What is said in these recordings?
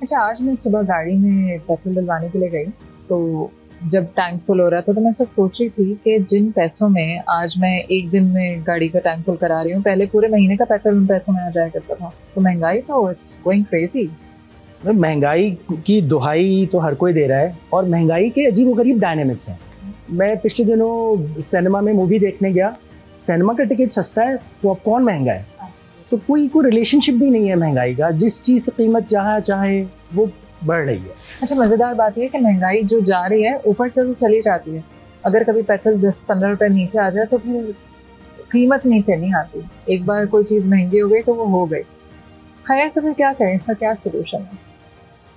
अच्छा, आज मैं सुबह गाड़ी में पेट्रोल डलवाने के लिए गई, तो जब टैंक फुल हो रहा था तो मैं सब सोच रही थी कि जिन पैसों में आज मैं एक दिन में गाड़ी का टैंक फुल करा रही हूँ, पहले पूरे महीने का पेट्रोल उन पैसों में आ जाया करता था। तो महंगाई तो इट्स गोइंग क्रेजी। महंगाई की दुहाई तो हर कोई दे रहा है, और महंगाई के अजीबोगरीब डायनेमिक्स हैं। मैं पिछले दिनों सिनेमा में मूवी देखने गया, सिनेमा का टिकट सस्ता है, पॉपकॉर्न महंगा है। तो कोई रिलेशनशिप भी नहीं है महंगाई का, जिस चीज़ की कीमत जहाँ चाहे वो बढ़ रही है। अच्छा, मजेदार बात यह है कि महंगाई जो जा रही है ऊपर से तो चली जाती है। अगर कभी पेट्रोल 10-15 रुपए नीचे आ जाए तो फिर कीमत नीचे नहीं आती। एक बार कोई चीज महंगी हो गई तो वो हो गई। खैर, तो फिर क्या करें, इसका क्या सोल्यूशन है?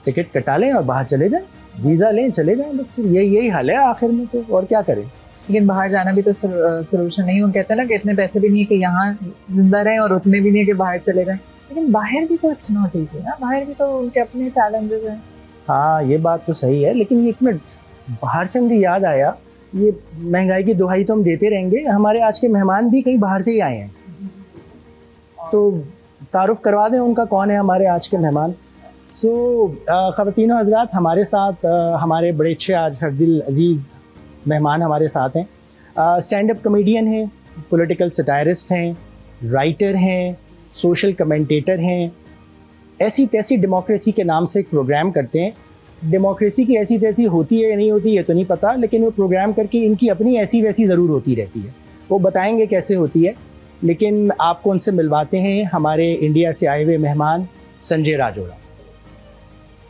टिकट कटा लें और बाहर चले जाएं, वीज़ा लें, चले जाएं, बस यही हाल है आखिर में, तो और क्या करें। लेकिन बाहर जाना भी तो सोल्यूशन नहीं। वो कहते हैं ना कि इतने पैसे भी नहीं है कि यहाँ जिंदा रहें और उतने भी नहीं है कि बाहर चले जाएं। लेकिन बाहर भी तो इट्स नॉट इजी ना, बाहर भी तो उनके अपने चैलेंजेस हैं। हाँ, ये बात तो सही है, लेकिन एक मिनट, बाहर से मुझे याद आया, ये महंगाई की दुहाई तो हम देते रहेंगे, हमारे आज के मेहमान भी कहीं बाहर से ही आए हैं, तो तारुफ करवा दें उनका, कौन है हमारे आज के मेहमान। ख़वातीन और हज़रात, हमारे साथ हमारे बड़े अच्छे आज हरदिल अजीज़ मेहमान हमारे साथ हैं। स्टैंड अप कॉमेडियन हैं, पॉलिटिकल सटायरिस्ट हैं, राइटर हैं, सोशल कमेंटेटर हैं, ऐसी तैसी डेमोक्रेसी के नाम से एक प्रोग्राम करते हैं। डेमोक्रेसी की ऐसी तैसी होती है या नहीं होती ये तो नहीं पता, लेकिन वो प्रोग्राम करके इनकी अपनी ऐसी वैसी ज़रूर होती रहती है, वो बताएंगे कैसे होती है। लेकिन आपको उनसे मिलवाते हैं हमारे इंडिया से आए हुए मेहमान संजय राजौरा।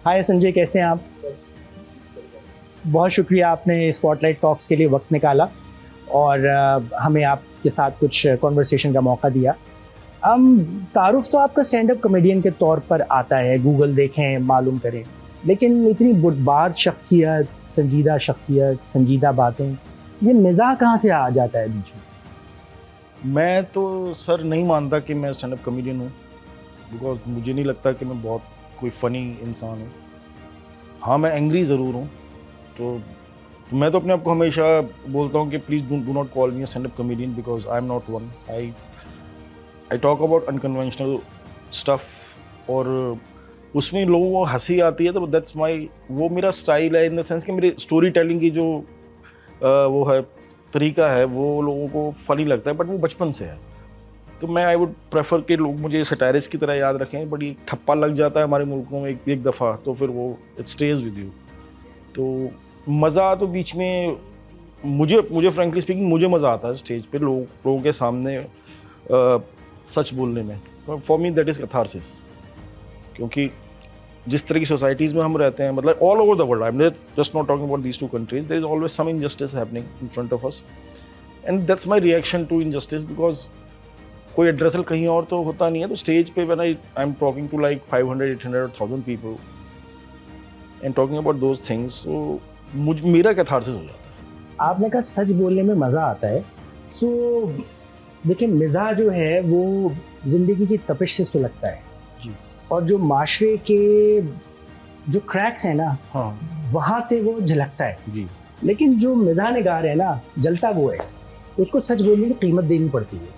हाय संजय, कैसे हैं आप? बहुत शुक्रिया, आपने स्पॉटलाइट टॉक्स के लिए वक्त निकाला और हमें आपके साथ कुछ कॉन्वर्सेशन का मौका दिया। तारुफ तो आपका स्टैंड अप कॉमेडियन के तौर पर आता है, गूगल देखें, मालूम करें, लेकिन इतनी बुटबार शख्सियत, संजीदा शख्सियत, संजीदा बातें, ये मिजाज कहाँ से आ जाता है बीच में? मैं तो सर नहीं मानता कि मैं स्टैंड अप कॉमेडियन हूँ, बिकॉज मुझे नहीं लगता कि मैं बहुत कोई फ़नी इंसान हूँ। हाँ, मैं एंग्री ज़रूर हूँ, तो मैं तो अपने आप को हमेशा बोलता हूँ कि please do not call me stand up comedian, because I am not one. I talk about unconventional stuff, और उसमें लोगों को हंसी आती है, तो दैट्स माई, वो मेरा स्टाइल है, इन द सेंस कि मेरी स्टोरी टेलिंग की जो वो है तरीका है, वो लोगों को फ़नी लगता है, बट वो बचपन से है। तो मैं आई वुड प्रेफर कि लोग मुझे सटायरिस्ट की तरह याद रखें, बट ये ठप्पा लग जाता है हमारे मुल्कों में एक दफ़ा, तो फिर वो इट स्टेज विद यू। तो मज़ा तो बीच में मुझे फ्रेंकली स्पीकिंग मुझे मज़ा आता है स्टेज पे लोगों के सामने सच बोलने में। For me that is catharsis, क्योंकि जिस तरह की सोसाइटीज़ में हम रहते हैं, मतलब all over the world, I am just not talking about these two countries, there is always some injustice happening in front of us, and that's my reaction to injustice, because कोई addressal कहीं और तो होता नहीं है। तो stage पे when I am talking to like 500, 800 or 1000 people and talking about those things, so मेरा कैथारसिस हो जाता है। आपने कहा सच बोलने में मज़ा आता है, सो देखिए, मिजाज जो है वो ज़िंदगी की तपिश से सुलगता है जी, और जो माशरे के जो क्रैक्स हैं ना, हाँ वहाँ से वो झलकता है जी। लेकिन जो मिजाज निगार है ना, जलता वो है, उसको सच बोलने की कीमत देनी पड़ती है।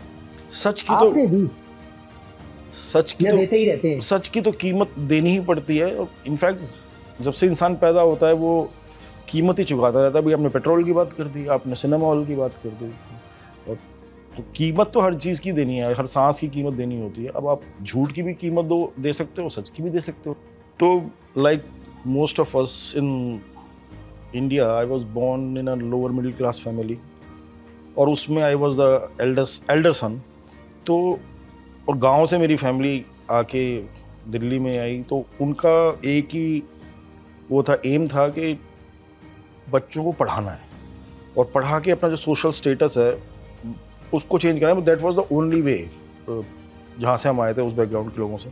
सच की आपने दी, सच की या तो देते ही रहते हैं? सच की तो कीमत देनी ही पड़ती है, और इनफैक्ट जब से इंसान पैदा होता है वो कीमत ही चुकाता रहता है। अभी आपने पेट्रोल की बात कर दी, आपने सिनेमा हॉल की बात कर दी, और तो कीमत तो हर चीज़ की देनी है, हर सांस की कीमत देनी होती है। अब आप झूठ की भी कीमत दे सकते हो, सच की भी दे सकते हो। तो like most of us in India, I was born in a lower middle class family, और उसमें I was the elder son. तो और गांव से मेरी फैमिली आके दिल्ली में आई, तो उनका एक ही वो था, एम था कि बच्चों को पढ़ाना है और पढ़ा के अपना जो सोशल स्टेटस है उसको चेंज करना है। That was the only way, जहाँ से हम आए थे उस बैकग्राउंड के लोगों से।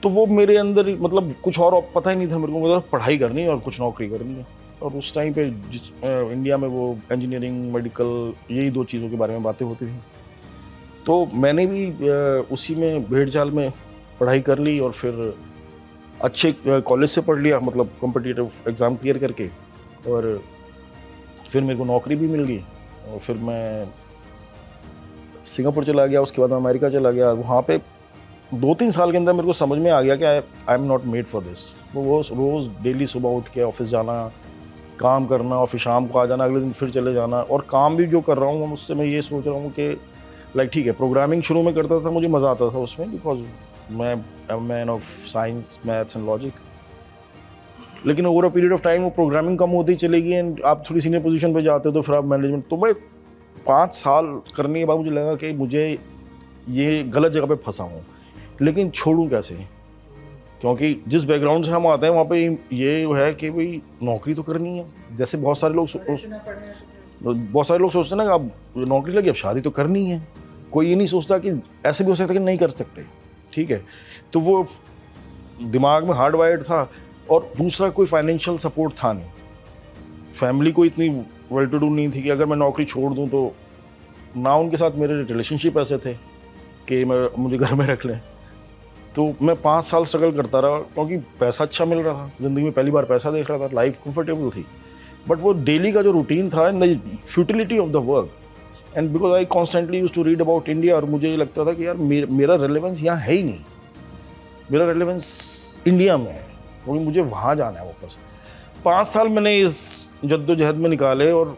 तो वो मेरे अंदर मतलब कुछ और पता ही नहीं था मेरे को, मतलब पढ़ाई करनी है और कुछ नौकरी करनी है। और उस टाइम पे जिस इंडिया में वो इंजीनियरिंग, मेडिकल, यही दो चीज़ों के बारे में बातें होती थी। तो मैंने भी उसी में भेड़ चाल में पढ़ाई कर ली, और फिर अच्छे कॉलेज से पढ़ लिया, मतलब कॉम्पिटिटिव एग्ज़ाम क्लियर करके, और फिर मेरे को नौकरी भी मिल गई। और फिर मैं सिंगापुर चला गया, उसके बाद मैं अमेरिका चला गया। वहाँ पे 2-3 साल के अंदर मेरे को समझ में आ गया कि I am not made for this. वो रोज़ डेली सुबह उठ के ऑफिस जाना, काम करना और फिर शाम को आ जाना, अगले दिन फिर चले जाना, और काम भी जो कर रहा हूँ उससे मैं ये सोच रहा हूँ कि लाइक ठीक है, प्रोग्रामिंग शुरू में करता था, मुझे मज़ा आता था उसमें, बिकॉज मैं man of science, maths and logic. लेकिन over a period of time वो प्रोग्रामिंग कम होती चलेगी एंड आप थोड़ी सीनियर पोजीशन पे जाते हो तो फिर आप मैनेजमेंट। तो मैं 5 साल करने के बाद मुझे लगा कि मुझे ये गलत जगह पे फंसा हूँ, लेकिन छोड़ूं कैसे, क्योंकि जिस बैकग्राउंड से हम आते हैं वहाँ पे ये है कि भाई नौकरी तो करनी है। जैसे बहुत सारे लोग सोचते हैं ना कि अब नौकरी लगी अब शादी तो करनी है। कोई ये नहीं सोचता कि ऐसे भी हो सकता है कि नहीं कर सकते, ठीक है। तो वो दिमाग में हार्ड वायर्ड था, और दूसरा कोई फाइनेंशियल सपोर्ट था नहीं, फैमिली को इतनी वेल टू डू नहीं थी कि अगर मैं नौकरी छोड़ दूं तो ना उनके साथ मेरे रिलेशनशिप ऐसे थे कि मुझे घर में रख लें। तो मैं 5 साल स्ट्रगल करता रहा, क्योंकि पैसा अच्छा मिल रहा था, ज़िंदगी में पहली बार पैसा देख रहा था, लाइफ कंफर्टेबल थी, बट वो डेली का जो रूटीन था, the futility of the work, and because I constantly used to read about India, और मुझे ये लगता था कि यार मेरा रेलेवेंस यहाँ है ही नहीं, मेरा रेलेवेंस इंडिया में है, क्योंकि मुझे वहाँ जाना है वापस। 5 साल मैंने इस जद्दोजहद में निकाले, और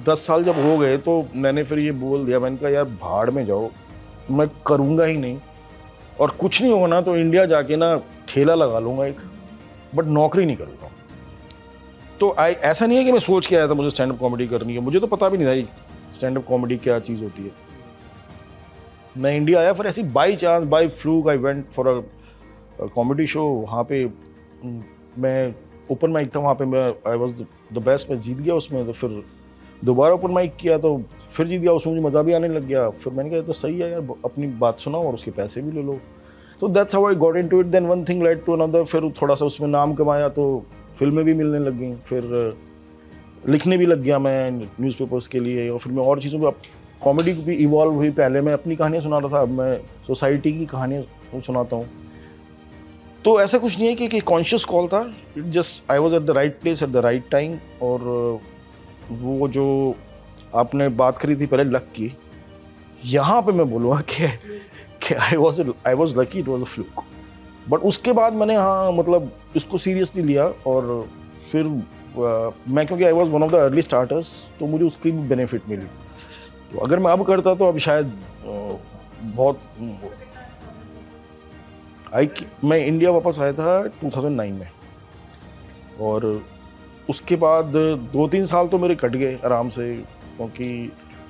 10 साल जब हो गए तो मैंने फिर ये बोल दिया, मैंने कहा यार भाड़ में जाओ, मैं करूँगा ही नहीं, और कुछ नहीं होगा ना तो इंडिया जाके ना ठेला लगा लूँगा एक, बट नौकरी नहीं करूँगा। तो ऐसा नहीं है कि मैं सोच के आया था मुझे स्टैंड अप कॉमेडी करनी है, मुझे तो पता भी नहीं था स्टैंड अप कॉमेडी क्या चीज़ होती है। मैं इंडिया आया फिर ऐसी by chance, by fluke, I went for a comedy show. वहाँ पे मैं ओपन माइक था, वहाँ पे मैं आई वॉज द बेस्ट, मैं जीत गया उसमें। तो फिर दोबारा ओपन माइक किया तो फिर जीत गया, उसमें मुझे मज़ा भी आने लग गया। फिर मैंने कहा तो सही है यार, अपनी बात सुनाओ और उसके पैसे भी ले लो। तो that's how I got into it, then one thing led to another. फिर थोड़ा सा उसमें नाम कमाया तो फिल्में भी मिलने लग गई, फिर लिखने भी लग गया मैं न्यूज़पेपर्स के लिए, और फिर मैं और चीज़ों पर कॉमेडी भी इवॉल्व हुई। पहले मैं अपनी कहानियाँ सुना रहा था, अब मैं सोसाइटी की कहानियाँ सुनाता हूँ। तो ऐसा कुछ नहीं है कि कॉन्शियस कॉल था, just I was at the right place at the right time. और वो जो आपने बात करी थी पहले लक की, यहाँ पे मैं बोलूँगा कि I was lucky, it was a fluke. But उसके बाद मैंने मतलब इसको सीरियसली लिया, और फिर मैं क्योंकि I was one of the early starters, तो मुझे उसकी भी बेनिफिट मिली। तो अगर मैं अब करता तो अब शायद बहुत मैं इंडिया वापस आया था 2009 में, और उसके बाद 2-3 साल तो मेरे कट गए आराम से, क्योंकि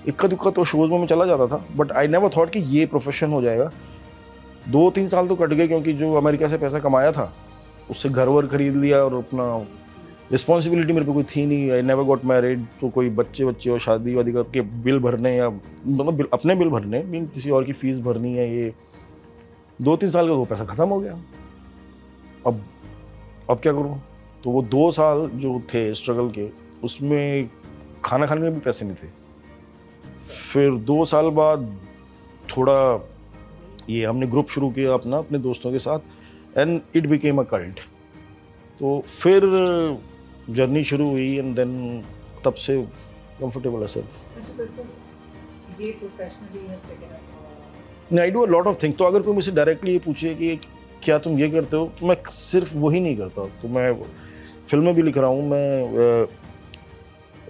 इक्का दुक्का तो शोज़ में मैं चला जाता था, बट आई नेवर थॉट कि ये प्रोफेशन हो जाएगा। 2-3 साल तो कट गए, क्योंकि जो अमेरिका से पैसा कमाया था उससे घर वर खरीद लिया, और अपना रिस्पॉन्सिबिलिटी मेरे पे कोई थी नहीं। आई नेवर गॉट मैरिड, तो कोई बच्चे और शादी वादी करके बिल भरने, या मतलब अपने बिल भरने, मीन किसी और की फीस भरनी है, ये 2-3 साल का वो पैसा ख़त्म हो गया। अब क्या करूँ? तो वो 2 साल जो थे स्ट्रगल के, उसमें खाना खाने में भी पैसे नहीं थे। फिर 2 साल बाद थोड़ा ये हमने ग्रुप शुरू किया अपना अपने दोस्तों के साथ, and it became a cult. तो फिर जर्नी शुरू हुई, एंड देन तब से कंफर्टेबल है sir. I do a lot of thing. तो अगर कोई मुझसे डायरेक्टली ये पूछे कि क्या तुम ये करते हो, तो मैं सिर्फ वही नहीं करता। तो मैं फिल्में भी लिख रहा हूँ, मैं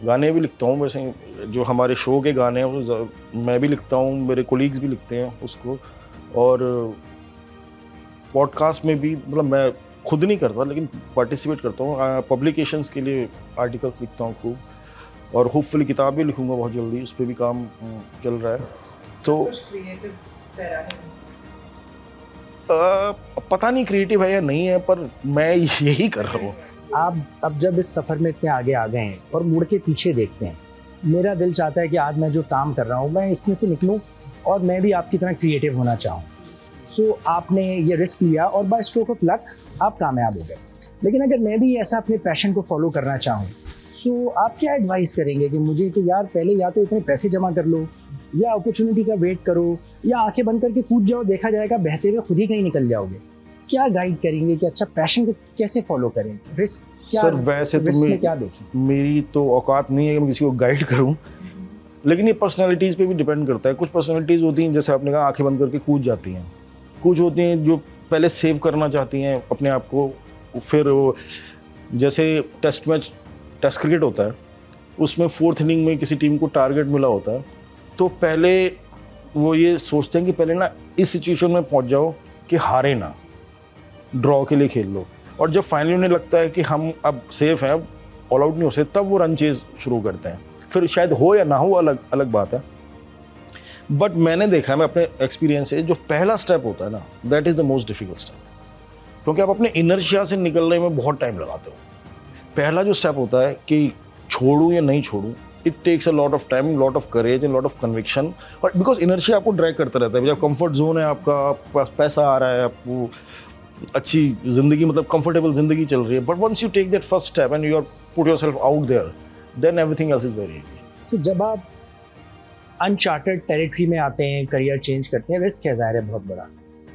गाने भी लिखता हूँ। वैसे जो हमारे शो के गाने हैं वो मैं भी लिखता हूँ, मेरे कोलीग्स भी लिखते हैं उसको, और पॉडकास्ट में भी, मतलब मैं खुद नहीं करता लेकिन पार्टिसिपेट करता हूँ। पब्लिकेशंस के लिए आर्टिकल्स लिखता हूँ खूब, और होपफुली किताब भी लिखूँगा बहुत जल्दी, उस पर भी काम चल रहा है। तो पता नहीं क्रिएटिव है या नहीं है, पर मैं यही कर रहा हूँ। आप अब जब इस सफ़र में इतने आगे आ गए हैं और मुड़ के पीछे देखते हैं, मेरा दिल चाहता है कि आज मैं जो काम कर रहा हूँ मैं इसमें से निकलूँ और मैं भी आपकी तरह क्रिएटिव होना चाहूँ। सो आपने ये रिस्क लिया और बाय स्ट्रोक ऑफ लक आप कामयाब हो गए। लेकिन अगर मैं भी ऐसा अपने पैशन को फॉलो करना चाहूँ, सो आप क्या एडवाइस करेंगे कि मुझे कि यार पहले या तो इतने पैसे जमा कर लो, या अपॉर्चुनिटी का वेट करो, या आंखें बंद करके कूद जाओ, देखा जाएगा बहते हुए खुद ही कहीं निकल जाओगे? क्या गाइड करेंगे कि अच्छा पैशन को कैसे फॉलो करें? रिस्क क्या? सर वैसे तो क्या देखें? मेरी तो औकात नहीं है कि मैं किसी को गाइड करूं, लेकिन ये पर्सनालिटीज़ पे भी डिपेंड करता है। कुछ पर्सनालिटीज़ होती हैं, जैसे आपने कहा, आंखें बंद करके कूद जाती हैं, कुछ होती हैं जो पहले सेव करना चाहती हैं अपने आप को, फिर जैसे टेस्ट क्रिकेट होता है, उसमें 4th इनिंग में किसी टीम को टारगेट मिला होता है, तो पहले वो ये सोचते हैं कि पहले ना इस सिचुएशन में पहुंच जाओ कि हारे ना, ड्रॉ के लिए खेल लो, और जब फाइनली उन्हें लगता है कि हम अब सेफ हैं, अब ऑल आउट नहीं हो सकते, तब वो रन चेज शुरू करते हैं। फिर शायद हो या ना हो अलग अलग बात है, बट मैंने देखा है, मैं अपने एक्सपीरियंस से, जो पहला स्टेप होता है ना, that is the most difficult step, क्योंकि आप अपने इनर्शिया से निकलने में बहुत टाइम लगाते हो। पहला जो स्टेप होता है कि छोड़ूं या नहीं छोड़ूं, it takes a lot of time, lot of courage and lot of conviction, और बिकॉज इनर्शिया आपको ड्रैग करता रहता है। जब कंफर्ट जोन है आपका, आपके पास पैसा आ रहा है, आपको अच्छी जिंदगी, मतलब कंफर्टेबल जिंदगी चल रही है, but once you take that first step and you are put yourself out there, then everything else is very easy. तो जब आप अनचार्टेड टेरिटरी में आते हैं, करियर चेंज करते हैं, रिस्क है ज़ाहिर है बहुत बड़ा,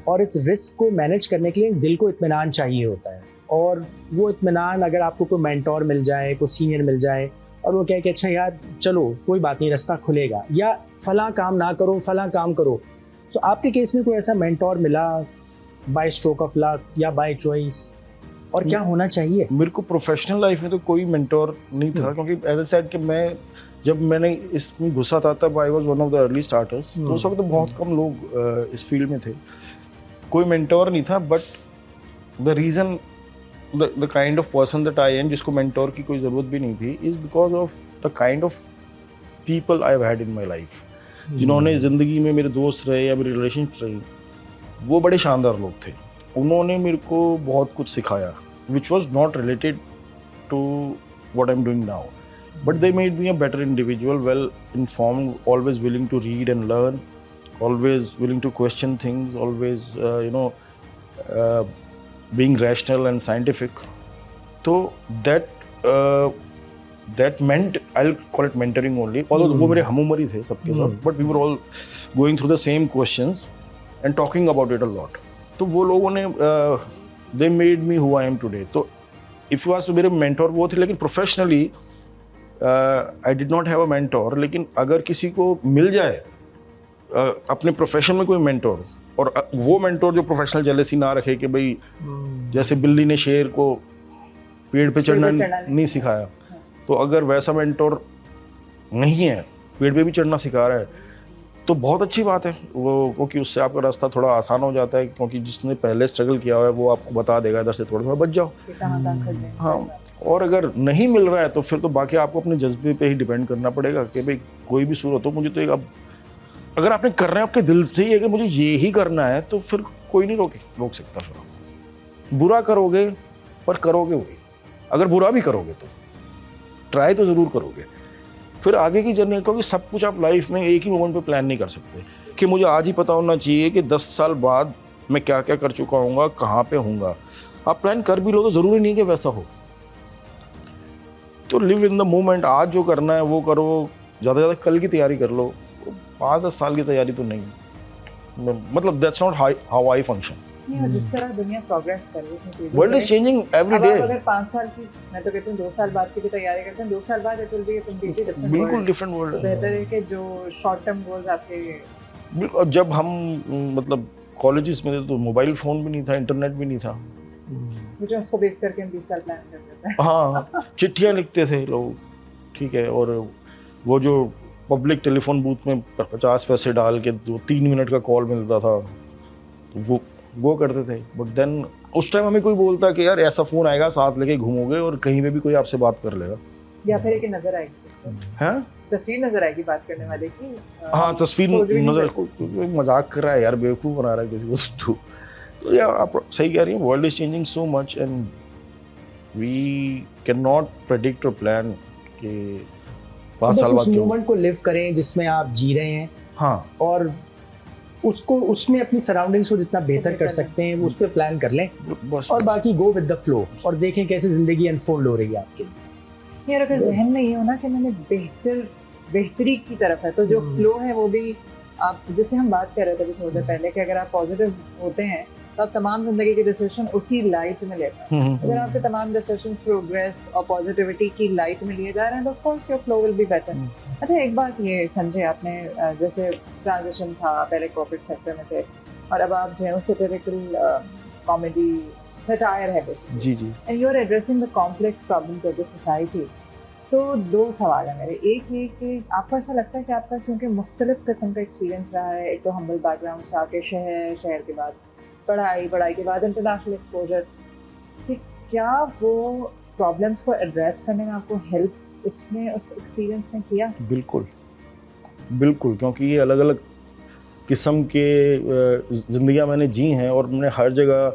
और इस रिस्क को मैनेज करने के लिए दिल को इत्मीनान चाहिए होता है, और वो इत्मीनान अगर आपको कोई मेंटोर मिल जाए, कोई सीनियर मिल जाए और वो कहे कि अच्छा यार चलो कोई बात नहीं, रास्ता खुलेगा, या फला काम ना करो फला काम करो, तो आपके केस में कोई ऐसा मेंटोर मिला बाय स्ट्रोक ऑफ लक या बाय चॉइस, और क्या होना चाहिए? मेरे को प्रोफेशनल लाइफ में तो कोई मेंटोर नहीं था, क्योंकि एज आई सेड कि जब मैंने इसमें घुसा था तब I was one of the early starters, तो उस वक्त तो बहुत कम लोग इस फील्ड में थे, कोई मेंटोर नहीं था। But the reason, the kind of person that I am, जिसको मेंटोर की कोई ज़रूरत भी नहीं थी, is because of the kind of people I have had in my life, जिन्होंने ज़िंदगी में मेरे दोस्त रहे या मेरी रिलेशनशिप रही, वो बड़े शानदार लोग थे। उन्होंने मेरे को बहुत कुछ सिखाया which was not related to what I am doing now, but they made me a better individual, well informed, always willing to read and learn, always willing to question things, always being rational and scientific. So that meant, I'll call it mentoring only, although वो मेरे हम उम्र ही थे सबके साथ, but we were all going through the same questions and talking about it a lot. तो वो लोगों ने they made me who I am today. तो if you ask to मेरे mentor वो थे, लेकिन professionally I did not have a mentor. लेकिन अगर किसी को मिल जाए अपने प्रोफेशन में कोई मेंटोर, और वो मेंटोर जो प्रोफेशनल जेलेसी ना रखे कि भाई जैसे बिल्ली ने शेर को पेड़ पे चढ़ना नहीं सिखाया, तो अगर वैसा मेंटोर नहीं है, पेड़ पे भी चढ़ना सिखा रहा है, तो बहुत अच्छी बात है वो, क्योंकि उससे आपका रास्ता थोड़ा आसान हो जाता है, क्योंकि जिसने पहले स्ट्रगल किया हुआ है वो आपको बता देगा इधर से थोड़ा बच जाओ। हाँ, और अगर नहीं मिल रहा है तो फिर तो बाकी आपको अपने जज्बे पे ही डिपेंड करना पड़ेगा कि भाई कोई भी सूरत हो, मुझे तो एक, अब अगर आपने करना है आपके दिल से ही है कि मुझे ये ही करना है, तो फिर कोई नहीं रोक सकता। फिर बुरा करोगे पर करोगे वही, अगर बुरा भी करोगे तो ट्राई तो ज़रूर करोगे। फिर आगे की जर्नी, क्योंकि सब कुछ आप लाइफ में एक ही मोमेंट पे प्लान नहीं कर सकते कि मुझे आज ही पता होना चाहिए कि 10 साल बाद मैं क्या क्या कर चुका हूँगा, कहाँ पे हूँगा। आप प्लान कर भी लो तो ज़रूरी नहीं कि वैसा हो। तो लिव इन द मोमेंट, आज जो करना है वो करो, ज़्यादा से ज़्यादा कल की तैयारी कर लो, 5-10 साल की तैयारी तो नहीं, मतलब that's not how I function. जिस तरह दुनिया प्रोग्रेस कर रही है, world is changing every day. अगर 5 साल की, मैं तो कहती हूँ 2 साल बाद की भी तैयारी करते हैं, 2 साल बाद it will be a completely different, बिल्कुल डिफरेंट वर्ल्ड। बेहतर है कि जो शॉर्ट टर्म गोल्स आपके, जब हम मतलब कॉलेजेस में थे तो मोबाइल फ़ोन भी नहीं था, इंटरनेट भी नहीं था, मुझे उसको बेस करके हम 20 साल प्लान करते थे। हाँ, चिट्ठियाँ लिखते थे लोग, ठीक है, और वो जो पब्लिक टेलीफोन बूथ में 50 पैसे डाल के जो 3 मिनट का कॉल मिलता था, तो वो करते थे। बट देन उस टाइम हमें कोई बोलता कि यार ऐसा फ़ोन आएगा, साथ लेके घूमोगे और कहीं पे भी कोई आपसे बात कर लेगा, या फिर एक नज़र आएगी, हाँ, तस्वीर नज़र आएगी बात करने वाले की। हाँ, तस्वीर नज़र, कोई मजाक कर रहा है यार, बेवकूफ़ बना रहा है किसी को। तो यार आप सही कह रही हैं, world is changing so much and we can not predict और प्लान कि 5 साल बाद मोमेंट को लिव करें जिसमें आप जी रहे हैं, हाँ, और उसको, उसमें अपनी सराउंडिंग्स को जितना बेहतर कर सकते हैं उस पर प्लान कर लें, और बाकी गो विद द फ्लो, और देखें कैसे ज़िंदगी अनफोल्ड हो रही है आपकी। यार अगर जहन में ये हो ना कि मैंने बेहतरी की तरफ है, तो जो फ्लो है वो भी आप, जैसे हम बात कर रहे थे थोड़ी देर पहले कि अगर आप पॉजिटिव होते हैं तो आप तमाम जिंदगी के डिसीजन उसी लाइट में लेते हैं। अगर आपके तमाम डिसीजन प्रोग्रेस और पॉजिटिविटी की लाइट में लिए जा रहे हैं तो of course your flow will be better. अच्छा, एक बात ये संजय, आपने जैसे ट्रांजिशन था, पहले कॉर्पोरेट सेक्टर में थे, और अब आप जो है satirical comedy satire है basically, ji ji and you are addressing the complex problems of the society. तो दो सवाल है मेरे, एक ये कि आपको ऐसा लगता है कि आपका क्योंकि मुख्तलिफ किस्म का एक्सपीरियंस रहा है, एक तो हम्बल बैकग्राउंड से आके शहर के बाद पढ़ाई के बाद इंटरनेशनल एक्सपोजर, कि क्या वो प्रॉब्लम्स को एड्रेस करने में आपको हेल्प उसने उस एक्सपीरियंस ने किया? बिल्कुल बिल्कुल, क्योंकि ये अलग अलग किस्म के ज़िंदगियाँ मैंने जी हैं और मैंने हर जगह,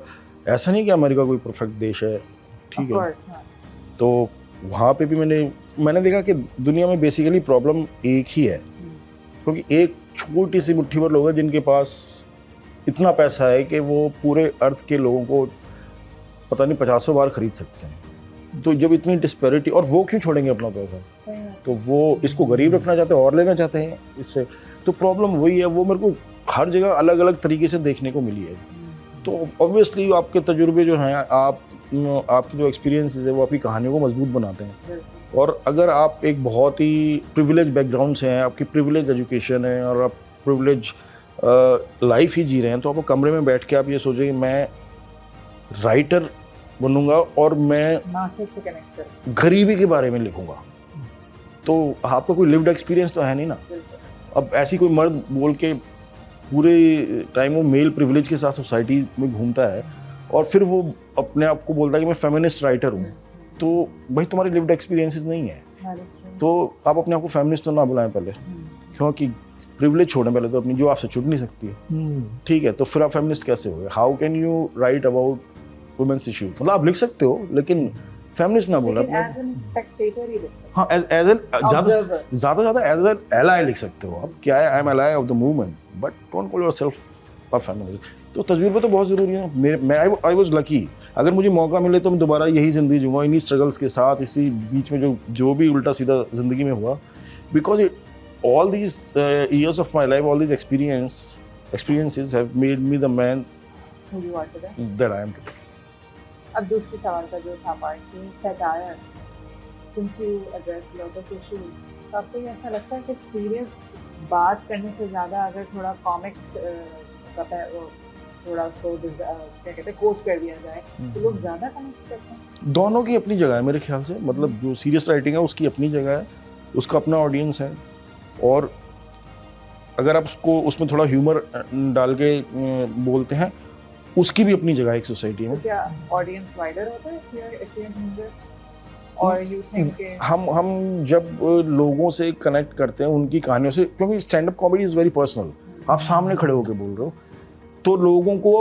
ऐसा नहीं कि अमेरिका कोई परफेक्ट देश है, ठीक है, तो वहाँ पे भी मैंने देखा कि दुनिया में बेसिकली प्रॉब्लम एक ही है, क्योंकि एक छोटी सी मुट्ठी भर लोग हैं जिनके पास इतना पैसा है कि वो पूरे अर्थ के लोगों को पता नहीं 50 बार खरीद सकते हैं। तो जब इतनी डिस्पैरिटी, और वो क्यों छोड़ेंगे अपना पैसा, तो वो इसको गरीब रखना चाहते हैं और लेना चाहते हैं इससे। तो प्रॉब्लम वही है, वो मेरे को हर जगह अलग अलग तरीके से देखने को मिली है। तो ऑब्वियसली आपके तजुर्बे जो हैं, आपकी जो एक्सपीरियंस है वो आपकी कहानियों को मजबूत बनाते हैं। और अगर आप एक बहुत ही प्रिविलेज बैकग्राउंड से हैं, आपकी प्रिविलेज एजुकेशन है और आप प्रिविलेज लाइफ ही जी रहे हैं, तो आपको कमरे में बैठ के आप ये सोचें कि मैं राइटर बनूंगा और मैं से कनेक्ट कर गरीबी के बारे में लिखूंगा, तो आपका कोई लिव्ड एक्सपीरियंस तो है नहीं ना। अब ऐसी कोई मर्द बोल के पूरे टाइम वो मेल प्रिविलेज के साथ सोसाइटी में घूमता है और फिर वो अपने आप को बोलता है कि मैं फेमिनिस्ट राइटर हूँ, तो भाई तुम्हारी लिव्ड एक्सपीरियंसेस नहीं है, तो आप अपने आप को फेमिनिस्ट तो ना बुलाएं पहले, क्योंकि प्रिविलेज छोड़ने पहले तो अपनी जो आपसे छूट नहीं सकती है, ठीक है, तो फिर आप फेमिनिस्ट कैसे हो गए? How can you write about women's issue? मतलब आप लिख सकते हो लेकिन फेमिनिस्ट ना बोला, हाँ एज एन ज़्यादा एज एन एलाई लिख सकते हो आप, क्या है, I am ally of the movement, but don't call yourself a feminist. तो तजुर्बे तो बहुत ज़रूरी है। मैं आई वाज लकी, अगर मुझे मौका मिले तो मैं दोबारा यही ज़िंदगी जीऊँगा, इन्हीं स्ट्रगल्स के साथ, इसी बीच में जो भी उल्टा सीधा ज़िंदगी में हुआ, because all these years of my life, all these experiences have made me the man who you are today. that I am today. अब दूसरी सवाल का जो था पार्ट की satire, since you address lot of issues, तो आपको ये ऐसा लगता है कि सीरियस बात करने से ज़्यादा अगर थोड़ा कॉमिक थोड़ा उसको क्या कहते हैं कोट कर दिया जाए तो लोग ज़्यादा कनेक्ट करते हैं? दोनों की अपनी जगह है मेरे ख्याल से, मतलब जो सीरियस राइटिंग है उसकी अपनी जगह है, उसका अपना ऑडियंस है, और अगर आप उसको उसमें थोड़ा ह्यूमर डाल के बोलते हैं उसकी भी अपनी जगह एक सोसाइटी में। तो क्या ऑडियंस वाइडर होता है और यू थिंक हम जब लोगों से कनेक्ट करते हैं उनकी कहानियों से, क्योंकि stand up comedy is very personal, आप सामने खड़े होकर बोल रहे हो, तो लोगों को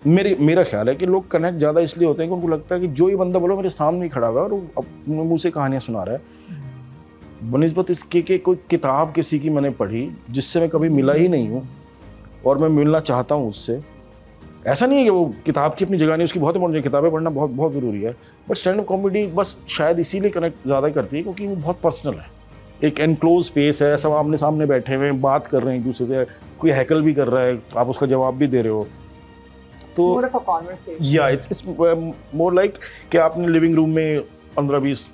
मेरा ख्याल है कि लोग कनेक्ट ज़्यादा इसलिए होते हैं कि उनको लगता है कि जो ये बंदा बोलो मेरे सामने ही खड़ा हुआ है और अपने मुँह से कहानियाँ सुना रहा है, बनिस्बत इसके कि कोई किताब किसी की मैंने पढ़ी जिससे मैं कभी मिला ही नहीं हूँ और मैं मिलना चाहता हूँ उससे। ऐसा नहीं है कि वो किताब की अपनी जगह नहीं, उसकी बहुत इंपॉर्टेंट, किताबें पढ़ना बहुत बहुत ज़रूरी है, बट स्टैंड अप कॉमेडी बस शायद इसीलिए कनेक्ट ज़्यादा करती है क्योंकि वो बहुत पर्सनल है, एक एनक्लोज स्पेस है, सब आमने सामने बैठे हुए हैं, बात कर रहे हैं एक दूसरे से, कोई हैकल भी कर रहा है, आप उसका जवाब भी दे रहे हो, तो या इट्स मोर लाइक कि आपने लिविंग रूम में 15-20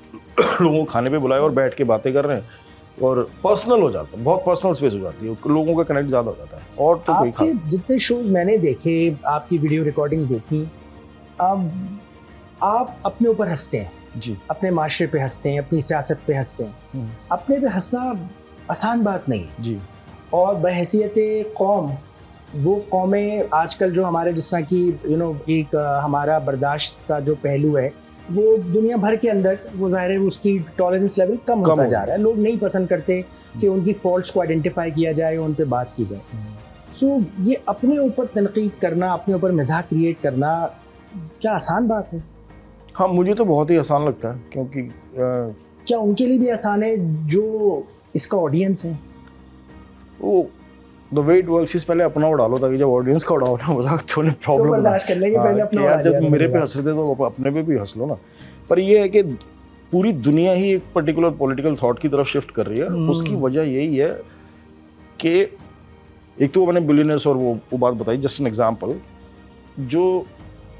लोगों को खाने पे बुलाया और बैठ के बातें कर रहे हैं और पर्सनल हो जाता है, बहुत पर्सनल स्पेस हो जाती है, लोगों का कनेक्ट ज़्यादा हो जाता है। और तो कोई आपके जितने शोज मैंने देखे, आपकी वीडियो रिकॉर्डिंग देखी, आप अपने ऊपर हंसते हैं जी, अपने माशरे पे हंसते हैं, अपनी सियासत पे हंसते हैं, अपने पे हंसना आसान बात नहीं है जी, और बहैसियत कौम, वो कौमें आजकल जो हमारे जिस तरह की एक हमारा बर्दाश्त का जो पहलू है वो दुनिया भर के अंदर वो ज़ाहिर है उसकी टॉलरेंस लेवल कम होता जा रहा है, लोग नहीं पसंद करते कि उनकी फॉल्ट्स को आइडेंटिफाई किया जाए, उन पे बात की जाए। सो ये अपने ऊपर तनकीद करना, अपने ऊपर मज़ाक क्रिएट करना क्या आसान बात है? हाँ, मुझे तो बहुत ही आसान लगता है, क्योंकि क्या उनके लिए भी आसान है जो इसका ऑडियंस है? वो the way it works is पहले अपना उड़ा लो, ताकि जब ऑडियंस का उड़ाओ ना मजाक तो उन्हें प्रॉब्लम बर्दाश्त कर लेंगे, पहले अपना उड़ा जब मेरे पे हंस रहे थे तो अपने पे भी हंस लो ना। पर ये है कि पूरी दुनिया ही एक पर्टिकुलर पॉलिटिकल थॉट की तरफ शिफ्ट कर रही है, उसकी वजह यही है कि एक तो मैंने बिलियनर्स और वो बात बताई, जस्ट एन एग्जांपल, जो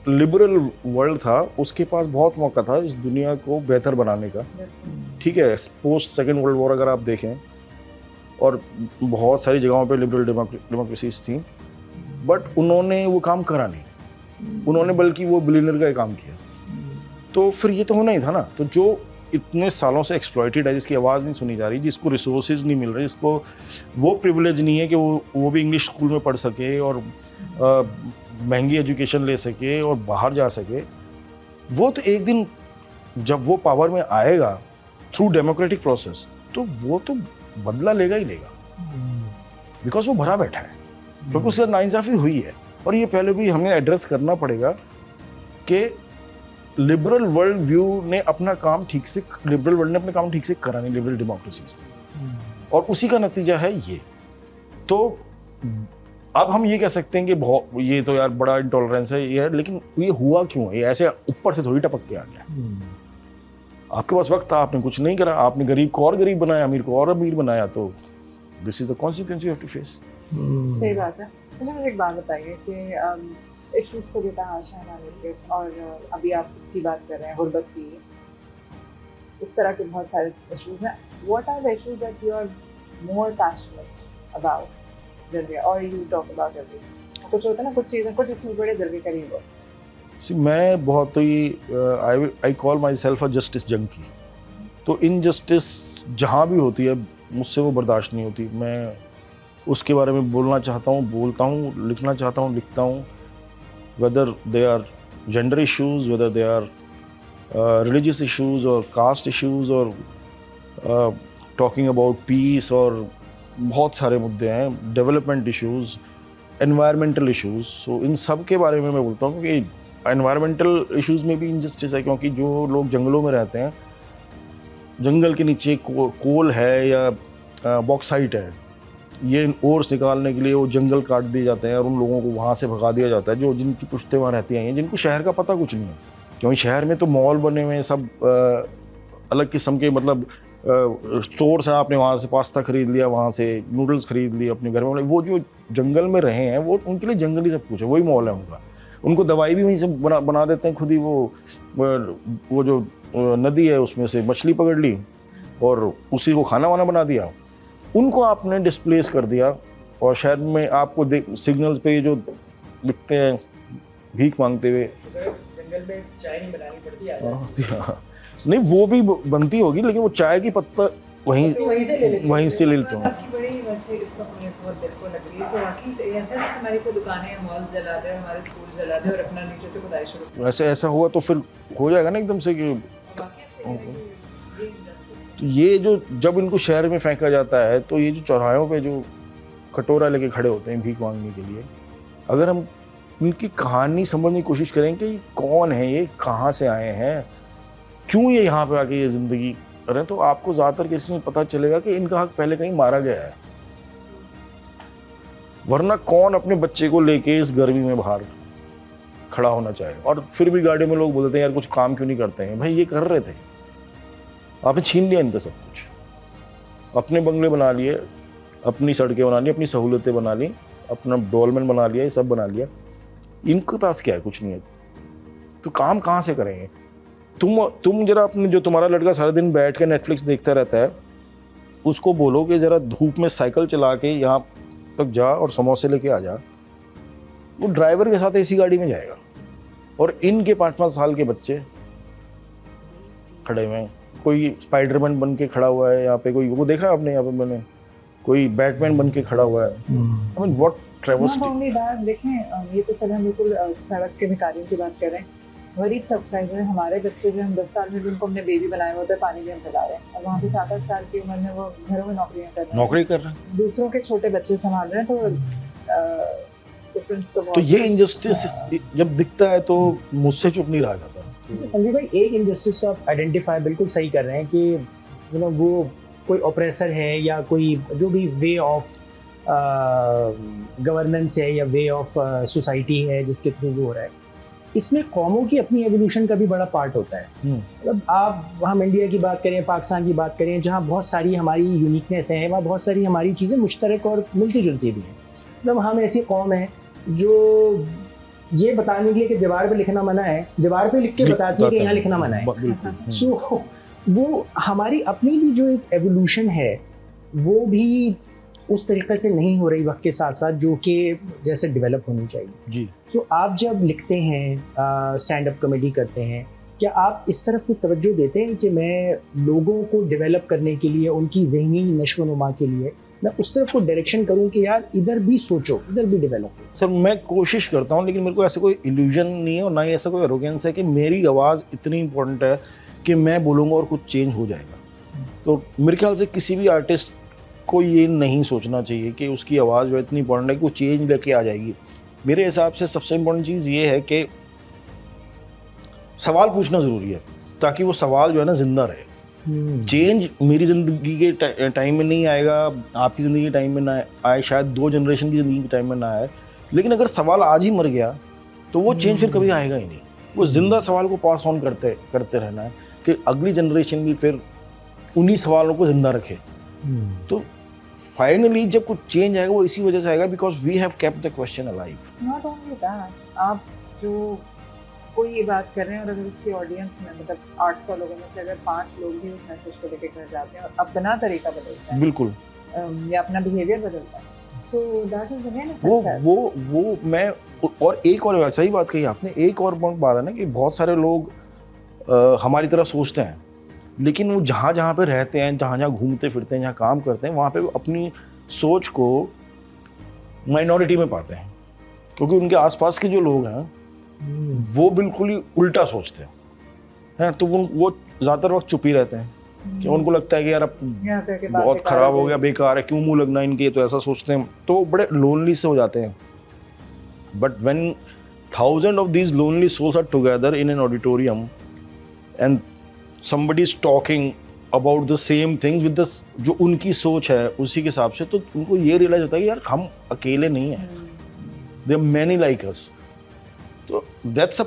लिबरल वर्ल्ड था उसके पास बहुत मौका था इस दुनिया को बेहतर बनाने का, ठीक है, पोस्ट सेकेंड वर्ल्ड वॉर अगर आप देखें, और बहुत सारी जगहों पे लिबरल डेमोक्रेसीज थी, बट उन्होंने वो काम करा नहीं, उन्होंने बल्कि वो बिलियनर का काम किया। तो फिर ये तो होना ही था ना। तो जो इतने सालों से एक्सप्लॉइटेड है, जिसकी आवाज़ नहीं सुनी जा रही, जिसको रिसोर्सेज नहीं मिल रहे, जिसको वो प्रिविलेज नहीं है कि वो भी इंग्लिश स्कूल में पढ़ सके और महंगी एजुकेशन ले सके और बाहर जा सके, वो तो एक दिन जब वो पावर में आएगा थ्रू डेमोक्रेटिक प्रोसेस, तो वो तो बदला लेगा ही लेगा, बिकॉज वो भरा बैठा है, क्योंकि उससे नाइंसाफ़ी हुई है। और ये पहले भी हमें एड्रेस करना पड़ेगा कि लिबरल वर्ल्ड व्यू ने अपना काम ठीक से, लिबरल वर्ल्ड ने अपना काम ठीक से करा नहीं, लिबरल डेमोक्रेसीज, और उसी का नतीजा है ये। तो अब हम ये कह सकते हैं कि बहुत ये तो यार बड़ा इंटॉलरेंस है ये, लेकिन ये हुआ क्यों है? ये ऐसे ऊपर से थोड़ी टपक के आ गया। आपके पास वक्त था, आपने कुछ नहीं करा, आपने गरीब को और गरीब बनाया, अमीर को और अमीर बनाया, तो this is the consequence you have to face. सही बात है। अच्छा, मुझे एक बात बताइए कि इश्यूज को बेतहाशा है हमारे लिए, और अभी आप इसकी बात कर रहे हैं, गुर्बत की, इस तरह के बहुत सारे इश्यूज हैं। What are the issues that you are more passionate about और यू टॉक अबाउट एवरीथिंग? कुछ होता है ना, कुछ चीज़ें, कुछ इश्यूज बड़े दिल के करीब हो। मैं बहुत ही I call myself a justice junkie. तो इनजस्टिस जहाँ भी होती है मुझसे वो बर्दाश्त नहीं होती। मैं उसके बारे में बोलना चाहता हूँ, बोलता हूँ, लिखना चाहता हूँ, लिखता हूँ, whether they are gender issues, whether they are religious issues और कास्ट इश्यूज, और टॉकिंग अबाउट पीस, और बहुत सारे मुद्दे हैं, development issues, environmental issues. So इन सब के बारे में मैं बोलता हूँ कि एनवायरमेंटल इश्यूज में भी इनजस्टिस है, क्योंकि जो लोग जंगलों में रहते हैं, जंगल के नीचे कोल है या बॉक्साइट है, ये ओर्स निकालने के लिए वो जंगल काट दिए जाते हैं और उन लोगों को वहाँ से भगा दिया जाता है, जो जिनकी पुश्तें वहाँ रहती हैं, जिनको शहर का पता कुछ नहीं है। क्योंकि शहर में तो मॉल बने हुए हैं, सब अलग किस्म के, मतलब स्टोर्स हैं, आपने वहाँ से पास्ता खरीद लिया, वहाँ से नूडल्स खरीद लिए अपने घर में। वो जो जंगल में रहे हैं, वो उनके लिए जंगल ही सब कुछ है, वही मॉल है उनका। उनको दवाई भी वहीं से बना देते हैं खुद ही। वो जो नदी है उसमें से मछली पकड़ ली और उसी को खाना वाना बना दिया। उनको आपने डिस्प्लेस कर दिया, और शहर में आपको सिग्नल्स पे जो दिखते हैं भीख मांगते हुए, जंगल में चाय नहीं बनानी पड़ती है। नहीं, वो भी बनती होगी, लेकिन वो चाय की पत्ता वहीं से ले लेते हो। बड़ी वैसे इसका मुझे बहुत दिल को लग रही है कि वाकई से ऐसा जैसे हमारी कोई दुकानें, मॉल जला दे, हमारे स्कूल जला दे और अपना नीचे से खुदाई शुरू। वैसे ऐसा हुआ तो फिर हो जाएगा ना एकदम से कि तो ये जो जब इनको शहर में फेंका जाता है, तो ये जो चौराहों पे जो कटोरा लेके खड़े होते हैं भीख मांगने के लिए, अगर हम इनकी कहानी समझने की कोशिश करें कि कौन है ये, कहाँ से आए हैं, क्यों ये यहाँ पे आके ये ज़िंदगी कर रहे हैं, तो आपको ज़्यादातर केस में पता चलेगा कि इनका हक पहले कहीं मारा गया है। वरना कौन अपने बच्चे को लेके इस गर्मी में बाहर खड़ा होना चाहे। और फिर भी गाड़ी में लोग बोलते हैं यार कुछ काम क्यों नहीं करते हैं। भाई ये कर रहे थे, आपने छीन लिया इनका सब कुछ, अपने बंगले बना लिए, अपनी सड़कें बना ली, अपनी सहूलतें बना ली, अपना डेवलपमेंट बना लिया, ये सब बना लिया। इनके पास क्या है? कुछ नहीं है। तो काम कहाँ से करेंगे? तुम जरा अपने, जो तुम्हारा लड़का सारा दिन बैठ के नेटफ्लिक्स देखता रहता है, उसको बोलो कि जरा धूप में साइकिल चला के यहाँ तक जा और समोसे लेके आ जा। वो ड्राइवर के साथ एसी गाड़ी में जाएगा, और इनके 5-5 साल के बच्चे खड़े हुए हैं। कोई स्पाइडरमैन बन के खड़ा हुआ है यहाँ पे, कोई वो देखा आपने यहाँ पे, मैंने कोई बैटमैन बन के खड़ा हुआ है। I mean what travesty. देखें, ये तो चले हम बिल्कुल सड़क के भिखारियों की बात कर रहे हैं। गरीब तबका है, हमारे बच्चे जो हम 10 साल में जिनको हमने बेबी बनाए होते हैं, पानी भी हम पिला रहे हैं, और वहाँ पे 7-8 साल की उम्र में वो घरों में नौकरी कर रहे हैं, दूसरों के छोटे बच्चे संभाल रहे हैं। तो डिफरेंस तो ये इनजस्टिस जब दिखता है तो मुझसे चुप नहीं रहा जाता। संजय भाई, एक इनजस्टिस तो आप आइडेंटिफाई बिल्कुल सही कर रहे हैं कि वो कोई ऑपरेसर है या कोई जो भी वे ऑफ गवर्नेंस है या वे ऑफ सोसाइटी है जिसके थ्रू वो हो रहा है। इसमें कौमों की अपनी एवोल्यूशन का भी बड़ा पार्ट होता है। मतलब आप हम इंडिया की बात करें, पाकिस्तान की बात करें, जहाँ बहुत सारी हमारी यूनिकनेस है, वहाँ बहुत सारी हमारी चीज़ें मुश्तरक और मिलती जुलती भी हैं। मतलब हम ऐसी कौम है जो ये बताने के लिए कि दीवार पे लिखना मना है, दीवार पे लिख के बताती है कि यहाँ लिखना मना है। सो वो हमारी अपनी भी जो एक एवोल्यूशन है, वो भी उस तरीके से नहीं हो रही वक्त के साथ साथ, जो कि जैसे डेवलप होनी चाहिए। जी। सो आप जब लिखते हैं, स्टैंड अप कॉमेडी करते हैं, क्या आप इस तरफ कोई तवज्जो देते हैं कि मैं लोगों को डेवलप करने के लिए, उनकी ज़हनी नशो-नुमा के लिए मैं उस तरफ को डायरेक्शन करूं कि यार इधर भी सोचो, इधर भी डेवलप हो? सर मैं कोशिश करता हूँ, लेकिन मेरे को ऐसा कोई इल्यूजन नहीं है और ना ही ऐसा कोई एरोगेंस है कि मेरी आवाज़ इतनी इंपॉर्टेंट है कि मैं बोलूँगा और कुछ चेंज हो जाएगा। तो मेरे ख्याल से किसी भी आर्टिस्ट को ये नहीं सोचना चाहिए कि उसकी आवाज़ जो इतनी इंपॉर्टेंट है कि वो चेंज लेके आ जाएगी। मेरे हिसाब से सबसे इम्पोर्टेंट चीज़ ये है कि सवाल पूछना ज़रूरी है, ताकि वो सवाल जो है ना ज़िंदा रहे। चेंज मेरी ज़िंदगी के टाइम में नहीं आएगा, आपकी ज़िंदगी के टाइम में ना आए, शायद 2 जनरेशन की ज़िंदगी के टाइम में ना आए, लेकिन अगर सवाल आज ही मर गया तो वो चेंज फिर कभी आएगा ही नहीं। वो ज़िंदा सवाल को पास ऑन करते रहना है कि अगली जनरेशन भी फिर उन्हीं सवालों को ज़िंदा रखे। तो फाइनली जब कुछ चेंज आएगा वो इसी वजह से आएगा because we have kept the question alive. Not only that, आप जो कोई ये बात कर रहे हैं और अगर उसकी ऑडियंस में मतलब 800 लोगों में से अगर 5 लोग भी उस मैसेज को लेकर कर जाते हैं और अपना तरीका बदलता है, बिल्कुल, या अपना बिहेवियर बदलता है, तो दैट इज अगेन वो मैं और एक और सही बात कही आपने, एक और बात है ना कि बहुत सारे लोग हमारी तरह सोचते हैं, लेकिन वो जहाँ पे रहते हैं, जहाँ घूमते फिरते हैं, जहाँ काम करते हैं, वहाँ पे अपनी सोच को माइनॉरिटी में पाते हैं, क्योंकि उनके आसपास के जो लोग हैं वो बिल्कुल ही उल्टा सोचते हैं, तो वो ज़्यादातर वक्त चुप ही रहते हैं कि उनको लगता है कि यार अब बहुत ख़राब हो गया, बेकार है, क्यों मुंह लगना इनके, तो ऐसा सोचते हैं, तो बड़े लोनली से हो जाते हैं। But when thousand of these lonely souls are together in an auditorium and somebody is talking about the same things with the जो उनकी सोच है उसी के हिसाब से, तो उनको ये रियलाइज होता है कि यार हम अकेले नहीं हैं, there are many like us. तो that's a,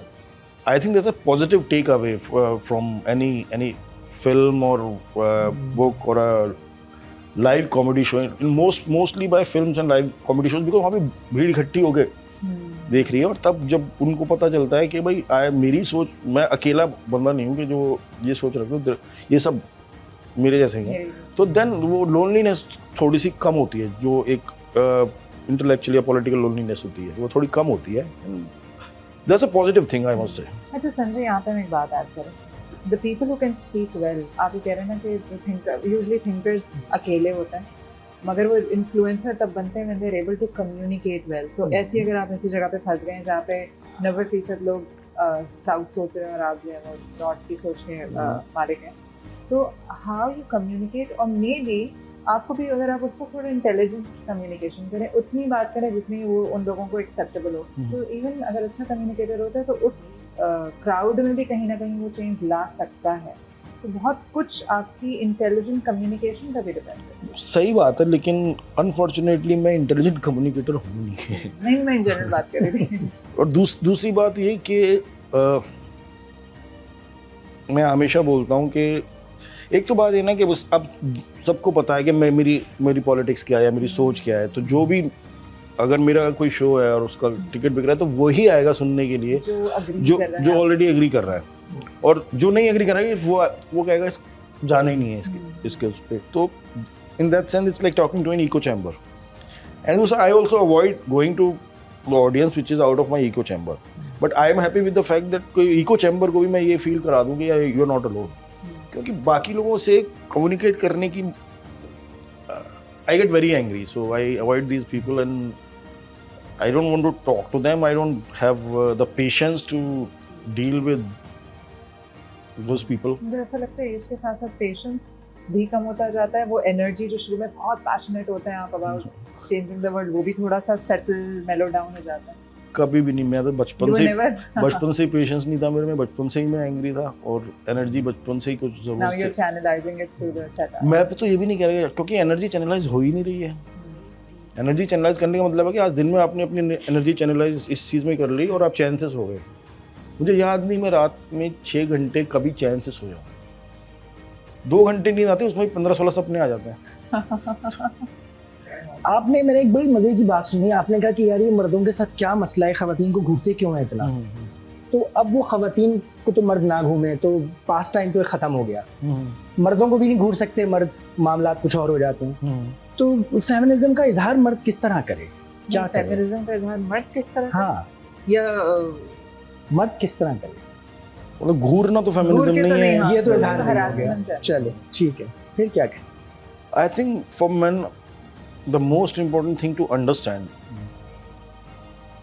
I think that's a positive takeaway from any film or book or a live comedy show. Mostly by films and live comedy shows, because वहाँ पे भीड़ इकट्ठी हो गए देख रही है, और तब जब उनको पता चलता है कि भाई मेरी सोच, मैं अकेला बंदा नहीं हूँ कि जो ये सोच रखते हो, ये सब मेरे जैसे ही हैं, तो देन वो लोनलीनेस थोड़ी सी कम होती है, जो एक इंटेलेक्चुअल या पॉलिटिकल लोनलीनेस होती है वो थोड़ी कम होती है। That's a positive thing I must say. अच्छा संजय, यहाँ पे मैं एक बात ऐड करूँ, the people who can speak well, आप ये कह रहे हैं ना कि यूजुअली थिंकर्स अकेले होते हैं, मगर वो इन्फ्लुएंसर तब बनते हैं when they are able to communicate well. तो ऐसी अगर आप ऐसी जगह पे फंस गए हैं जहाँ पे 90% लोग साउथ सोच रहे हैं और आप जो है वो नॉर्थ की सोच के मालिक हैं, तो हाउ यू कम्युनिकेट, और मे बी आपको भी अगर आप उसको थोड़ा इंटेलिजेंट कम्युनिकेशन करें, उतनी बात करें जितनी वो उन लोगों को एक्सेप्टेबल हो, तो इवन अगर अच्छा कम्युनिकेटर होता है तो उस क्राउड में भी कहीं ना कहीं वो चेंज ला सकता है। तो बहुत कुछ आपकी इंटेलिजेंट कम्युनिकेशन का भी डिपेंड है। सही बात है, लेकिन अनफॉर्चुनेटली मैं इंटेलिजेंट कम्युनिकेटर हूँ नहीं, मैं इन जनरल बात कर रही थी। और दूसरी बात ये कि मैं हमेशा बोलता हूँ कि एक तो बात ये ना कि बस अब सबको पता है कि मेरी पॉलिटिक्स क्या है, मेरी सोच क्या है, तो जो भी अगर मेरा कोई शो है और उसका टिकट बिक रहा है तो वही आएगा सुनने के लिए जो ऑलरेडी एग्री कर रहा है, और जो नहीं एग्री कर रहा है वो कहेगा जाना ही नहीं है इसके उस पे। तो in that sense it's like talking to an echo chamber, and I also avoid going to the audience which is out of my echo chamber, but I am happy with the fact that कोई echo chamber को भी मैं ये feel करा दूं कि you are not alone, क्योंकि बाकी लोगों से कम्युनिकेट करने की I get very angry, so I avoid these people and I don't want to talk to them. I don't have the patience to deal with those people. मुझे ऐसा लगता है इसके साथ साथ पेशेंस भी कम होता जाता है, वो एनर्जी जो शुरू में बहुत पैशनेट होते हैं आप अबाउट चेंजिंग द वर्ल्ड, वो भी थोड़ा सा सेटल मेलो डाउन हो जाता है। कभी भी नहीं, मैं तो बचपन से पेशेंस नहीं था मेरे में, बचपन से ही मैं एंग्री था और एनर्जी बचपन से ही कुछ जरूरत Now you're channelizing it through the setup. मैं तो ये भी नहीं कह रहा क्योंकि एनर्जी चैनलाइज हो ही नहीं रही है। एनर्जी चैनलाइज करने का मतलब है कि आज दिन में आपने अपनी एनर्जी चैनलाइज इस चीज़ में कर ली और आप चैन से सो गए। मुझे याद नहीं मैं रात में 6 घंटे कभी चैन से सोया, 2 घंटे नींद आती है उसमें 15-16 सपने आ जाते हैं। आपने मैंने एक बड़ी मजे की बात सुनी, आपने कहा कि यार ये मर्दों के साथ क्या मसला है, खवातीन को घूरते क्यों है इतना। तो अब वो खवातीन को तो मर्द ना घूमे तो पास टाइम तो ख़त्म हो गया, मर्दों को भी नहीं घूर सकते मर्द, मामला कुछ और हो जाते हैं। तो फेमिनिज्म का इजहार मर्द किस तरह करे, क्या करे? फेमिनिज्म का इजहार मर्द किस तरह करे? हाँ, या मर्द किस तरह करे? मतलब घूरना तो फेमिनिज्म घूर के तो नहीं नहीं, है। हाँ, ये तो तो इजहार नहीं हो harassment गया। है। चलो ठीक है, फिर क्या करें? I think for men, the most important thing to understand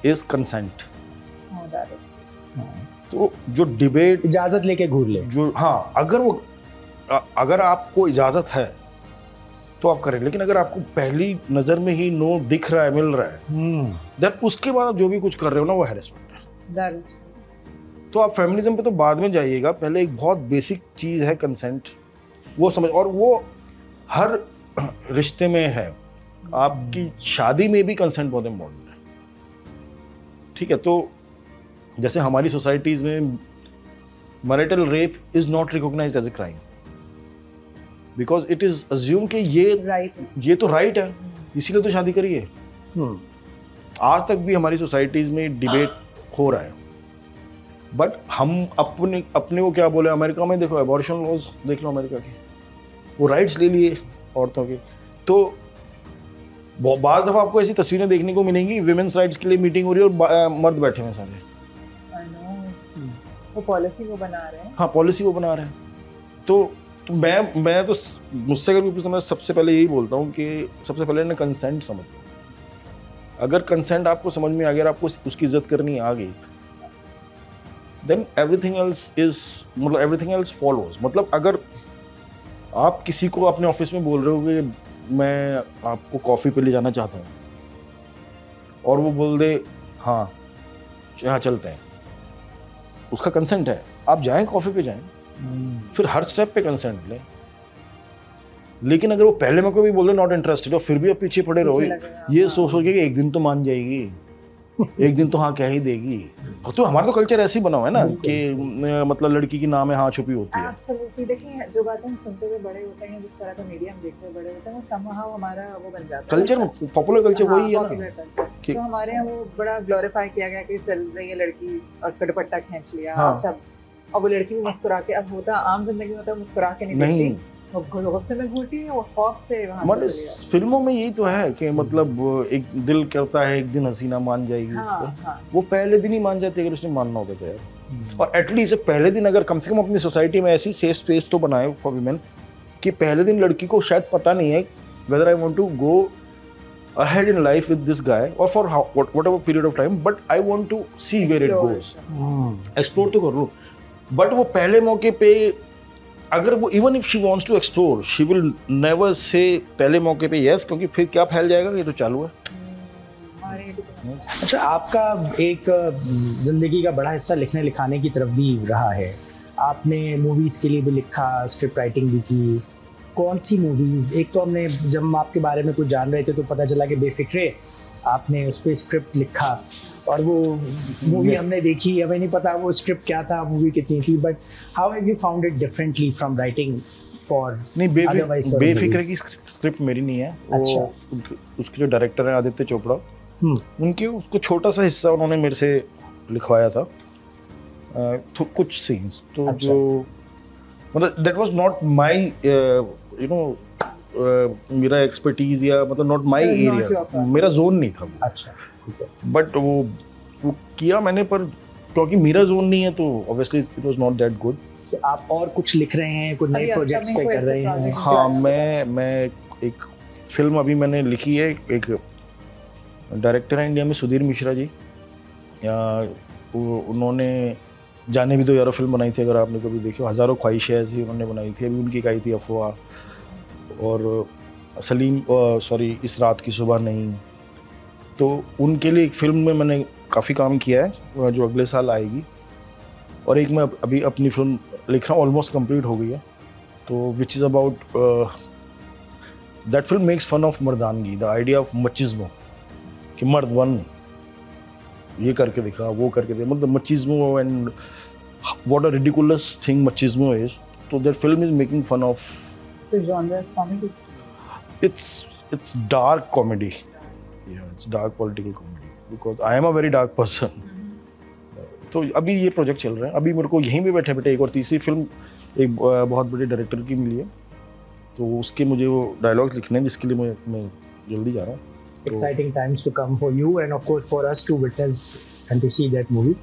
is consent. Oh, that is- तो जो डिबेट इजाजत लेके घूर ले। जो हाँ, अगर आपको इजाजत है तो आप करें, लेकिन अगर आपको पहली नजर में ही नो दिख रहा है, मिल रहा है, देन उसके बाद आप जो भी कुछ कर रहे हो ना वो हैरेसमेंट है। that is- तो आप फेमिनिज्म पे तो बाद में जाइएगा, पहले एक बहुत बेसिक चीज है कंसेंट, वो समझ, और वो हर रिश्ते में है। आपकी शादी में भी कंसेंट बहुत इम्पोर्टेंट है, ठीक है? तो जैसे हमारी सोसाइटीज में marital rape is not recognised as a crime because it is assume कि right. ये तो राइट है, इसीलिए तो शादी करी है। आज तक भी हमारी सोसाइटीज में डिबेट हो रहा है, बट हम अपने को क्या बोले, अमेरिका में देखो एबॉर्शन लॉज देख लो अमेरिका के, वो राइट्स ले लिए औरतों के। तो बाज़ दफ़ा आपको ऐसी तस्वीरें देखने को मिलेंगी, विमेंस राइट्स के लिए मीटिंग हो रही है और मर्द बैठे हुए हैं सारे। I know. वो पॉलिसी को बना रहे हैं। हाँ, पॉलिसी वो बना रहे हैं। तो मैं तो मुझसे अगर कोई पूछता, मैं सबसे पहले यही बोलता हूँ कि सबसे पहले ना कंसेंट समझ लो। अगर कंसेंट आपको समझ में आ गया, आपको उसकी इज्जत करनी आ गई, देन एवरीथिंग एल्स फॉलोज। मतलब अगर आप किसी को अपने ऑफिस में बोल रहे हो कि मैं आपको कॉफ़ी पे ले जाना चाहता हूँ, और वो बोल दे हाँ चलते हैं, उसका कंसेंट है, आप जाएं कॉफ़ी पे जाएं, फिर हर स्टेप पे कंसेंट लें। लेकिन अगर वो पहले में कोई भी बोल दे नॉट इंटरेस्टेड, और फिर भी आप पीछे पड़े रहो ये सोच के कि एक दिन तो मान जाएगी, एक दिन तो हाँ कह ही देगी। तो हमारा तो कल्चर ऐसे ही बना हुआ है ना कि मतलब लड़की की नाम है हाँ छुपी होती है। Absolutely. देखिए, जो बातें हम सुनते हुए बड़े होते हैं, जिस तरह का मीडिया हम देखते हुए बड़े होते हैं, वो somehow हमारा वो बन जाता है कल्चर, पॉपुलर कल्चर वही है popular ना। culture। तो हमारे यहाँ वो बड़ा ग्लोरीफाई किया गया कि चल रही है लड़की और उसका दुपट्टा खींच लिया, हाँ। और सब, और वो लड़की भी मुस्कुरा के, अब होता आम जिंदगी में तो मुस्कुरा के नहीं नहीं। देखती, वो गुस्से में घूरती है, वो खौफ से वहाँ हमारे से चली जाती फिल्मों में यही तो है कि मतलब एक दिल करता है एक दिन हसीना मान जाएगी, है। हाँ, हाँ। वो पहले दिन ही मान जाती है अगर उसने मानना होता तो यार। और एटलीस्ट पहले दिन अगर कम से कम अपनी सोसाइटी में ऐसी सेफ स्पेस तो बनाए फॉर वीमेन कि पहले दिन लड़की को शायद पता नहीं है whether I want to go ahead in life with this guy और for whatever period of time, but I want to see where it goes. Explore तो कर लो, बट वो पहले मौके पे अगर वो even if she wants to explore, she will never say पहले मौके पे यस, क्योंकि फिर क्या फैल जाएगा, ये तो चालू है। हमारे यहाँ तो- अच्छा, आपका एक जिंदगी का बड़ा हिस्सा लिखने लिखाने की तरफ भी रहा है। आपने मूवीज़ के लिए भी लिखा, स्क्रिप्ट राइटिंग भी की। कौन सी मूवीज़? एक तो हमने जब हम आपके बारे में कुछ जान रहे थे तो पता चला कि बेफिक्रे आपने उस पर स्क्रिप्ट लिखा, और वो मूवी हमने देखी, हमें नहीं पता वो स्क्रिप्ट क्या था, मूवी कितनी थी, but how have you found it differently from writing for? नहीं, बेफिक्र की स्क्रिप्ट मेरी नहीं है। अच्छा। उसके जो डायरेक्टर हैं आदित्य चोपड़ा, उनके उसको छोटा सा हिस्सा उन्होंने मेरे से लिखवाया था, तो कुछ सीन्स तो अच्छा। जो मतलब that was not my you know मेरा एक्सपर्टीज या मतलब not my Not your area, part. मेरा जोन नहीं था वो। अच्छा, ठीक है। बट वो किया मैंने, पर क्योंकि मेरा जोन नहीं है तो obviously it was not that good. So, आप और कुछ लिख रहे हैं, कुछ नए अभी प्रोजेक्ट्स पे upcoming कर कोई रहे ऐसे हैं? project? हाँ, मैं एक फिल्म अभी मैंने लिखी है। एक डायरेक्टर है इंडिया में सुधीर मिश्रा जी, उन्होंने जाने भी दो यारो फिल्म बनाई थी, अगर आपने कभी देखी हो। हज़ारों ख्वाहिशें ऐसी उन्होंने बनाई थी, अभी उनकी एक आई थी अफवाह, और सलीम सॉरी इस रात की सुबह नहीं। तो उनके लिए एक फिल्म में मैंने काफ़ी काम किया है जो अगले साल आएगी, और एक मैं अभी अपनी फिल्म लिख रहा हूँ, ऑलमोस्ट कंप्लीट हो गई है, तो which is about that film makes fun of मर्दानगी, द आइडिया ऑफ मचिज्मो, कि मर्द वन ये करके दिखा, वो करके दिखा, मतलब machismo and what a ridiculous thing machismo is. तो that film is making fun of, तो genre is comedy? it's dark comedy, yeah, it's dark political comedy because I am a very dark person। तो अभी ये project चल रहा है, अभी मेरे को यहीं पे बैठे बैठे एक और तीसरी फिल्म एक बहुत बड़े डायरेक्टर की मिली है, तो उसके मुझे वो डायलॉग्स लिखने हैं जिसके लिए मैं जल्दी जा रहा हूँ। Exciting times to come for you and of course for us to witness and to see that movie.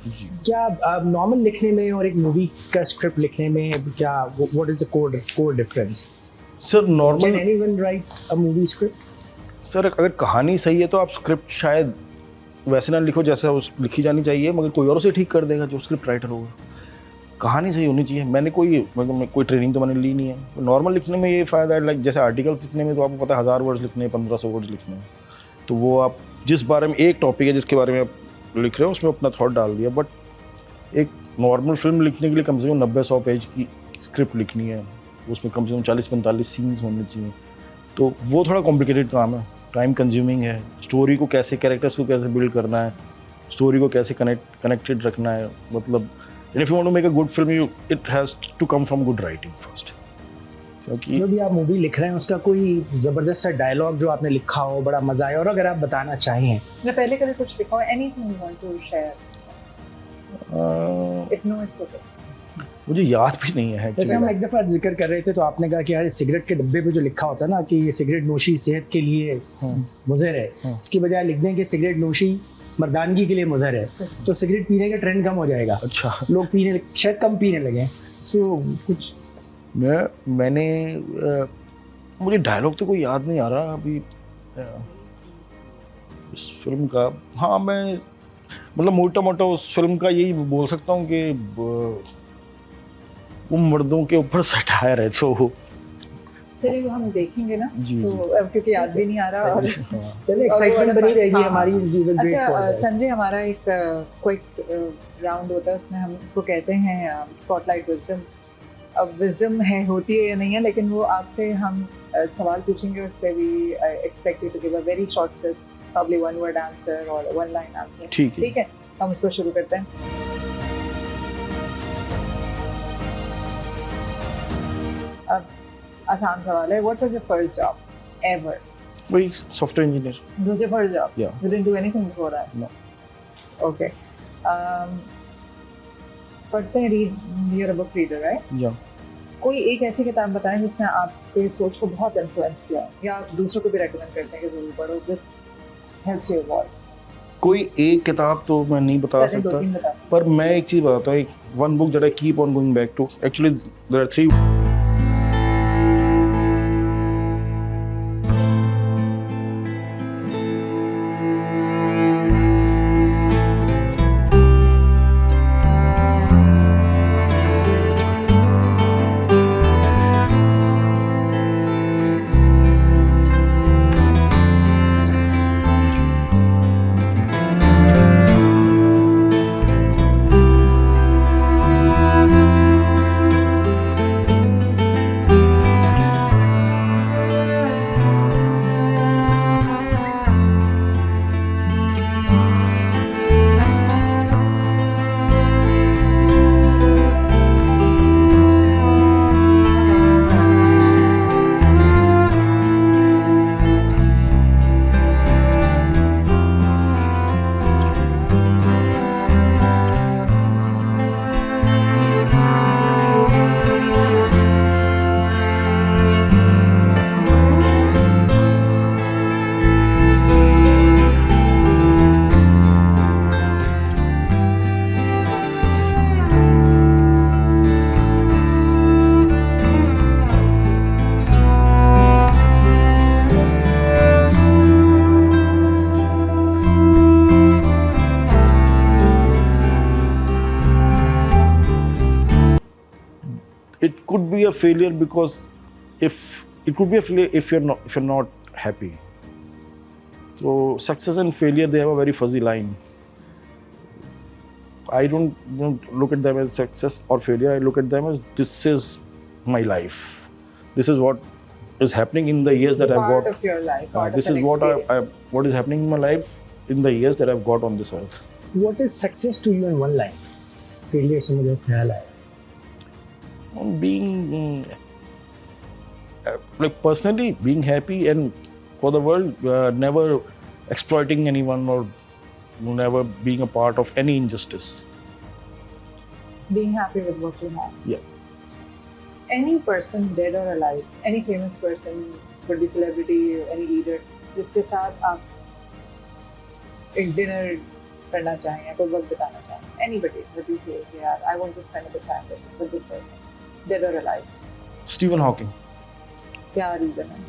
क्या नॉर्मल लिखने में और एक मूवी का स्क्रिप्ट लिखने में क्या what is the core difference? Sir Can normal anyone write a movie script? Sir अगर कहानी सही है तो आप स्क्रिप्ट शायद वैसे ना लिखो जैसा उस लिखी जानी चाहिए, मगर कोई और उसे ठीक कर देगा जो स्क्रिप्ट राइटर होगा। कहानी सही होनी चाहिए। मैंने कोई ट्रेनिंग तो मैंने ली नहीं है। नॉर्मल लिखने में ये फ़ायदा है, लाइक जैसे आर्टिकल लिखने में तो आपको पता है 1000 वर्ड्स लिखने हैं, 1500 वर्ड्स लिखने हैं, तो वो आप जिस बारे में एक टॉपिक है जिसके बारे में आप लिख रहे हो उसमें अपना थॉट डाल दिया। बट एक नॉर्मल फिल्म लिखने के लिए कम से कम 90-100 पेज की स्क्रिप्ट लिखनी है, उसमें कम से कम 40-45 सीन्स होने चाहिए, तो वो थोड़ा कॉम्प्लिकेटेड काम है, टाइम कंज्यूमिंग है। स्टोरी को कैसे, कैरेक्टर्स को कैसे बिल्ड करना है, स्टोरी को कैसे कनेक्टेड रखना है, मतलब if you want to make a good film it has to come from good writing first. क्योंकि जो भी आप मूवी लिख रहे हैं उसका कोई जबरदस्त सा डायलॉग जो आपने लिखा हो बड़ा मजा आया और अगर आप बताना चाहें मैं पहले कभी कुछ लिखा हो, anything you want to share, if no it's okay. मुझे याद भी नहीं है। जैसे हम एक दफ़ा जिक्र कर रहे थे तो आपने कहा कि यार सिगरेट के डब्बे पे जो लिखा होता है ना कि ये सिगरेट नोशी सेहत के लिए मुज़र है, इसकी बजाय लिख दें कि सिगरेट नोशी मर्दानगी के लिए मुज़र है, तो सिगरेट पीने का ट्रेंड कम हो जाएगा। अच्छा, लोग पीने शायद कम पीने लगे। सो कुछ मैंने मुझे डायलॉग तो कोई याद नहीं आ रहा अभी इस फिल्म का। हाँ, मैं मतलब मोटा मोटा उस फिल्म का यही बोल सकता हूँ कि वो मर्दों के ऊपर सटायर है। तो चलिए हम देखेंगे ना, जी, तो अब क्योंकि याद भी नहीं आ रहा और चलिए एक्साइटमेंट बनी रहेगी हमारी। अच्छा संजय, हमारा एक क्विक राउंड होता है, उसमें हम इसको कहते हैं स्पॉटलाइट विजडम। अब विजडम है, होती है या नहीं है, लेकिन वो आपसे हम सवाल पूछेंगे, उस पर भी expect you to give a very short list, probably one word answer और वन लाइन आंसर। ठीक है, हम उसको शुरू करते हैं। अब आसान सवाल है, what was your first job ever? वही software engineer. It was your first job? Yeah. You didn't do anything before that? No. Okay. पढ़ते हैं, you're a book reader, right? Yeah. कोई एक ऐसी किताब बताएं जिसने आपके सोच को बहुत इन्फ्लुएंस किया है, या आप दूसरों को भी रेकमेंड करते हैं कि जरूर पढ़ो, this helps you a lot. कोई एक किताब तो मैं नहीं बता सकता, पर मैं एक चीज़ बताता हूँ, एक one book that I keep on going back to, actually there are 3। It could be a failure because if you're not happy. So success and failure, they have a very fuzzy line. I don't look at them as success or failure. I look at them as this is my life. This is what is happening in the years that I've got. Part of your life. This is what is happening in my life in the years that I've got on this earth. What is success to you in one line? Failure से मुझे ख्याल आया। Being like personally being happy and for the world, never exploiting anyone or never being a part of any injustice. Being happy with what you have. Yeah. Any person, dead or alive, any famous person, could be celebrity, any leader, जिसके साथ आप एक dinner करना चाहें या कोई वक्त बिताना चाहें, anybody that you feel कि यार I want to spend a bit time with this person, dead or alive. Stephen Hawking. क्या reason है?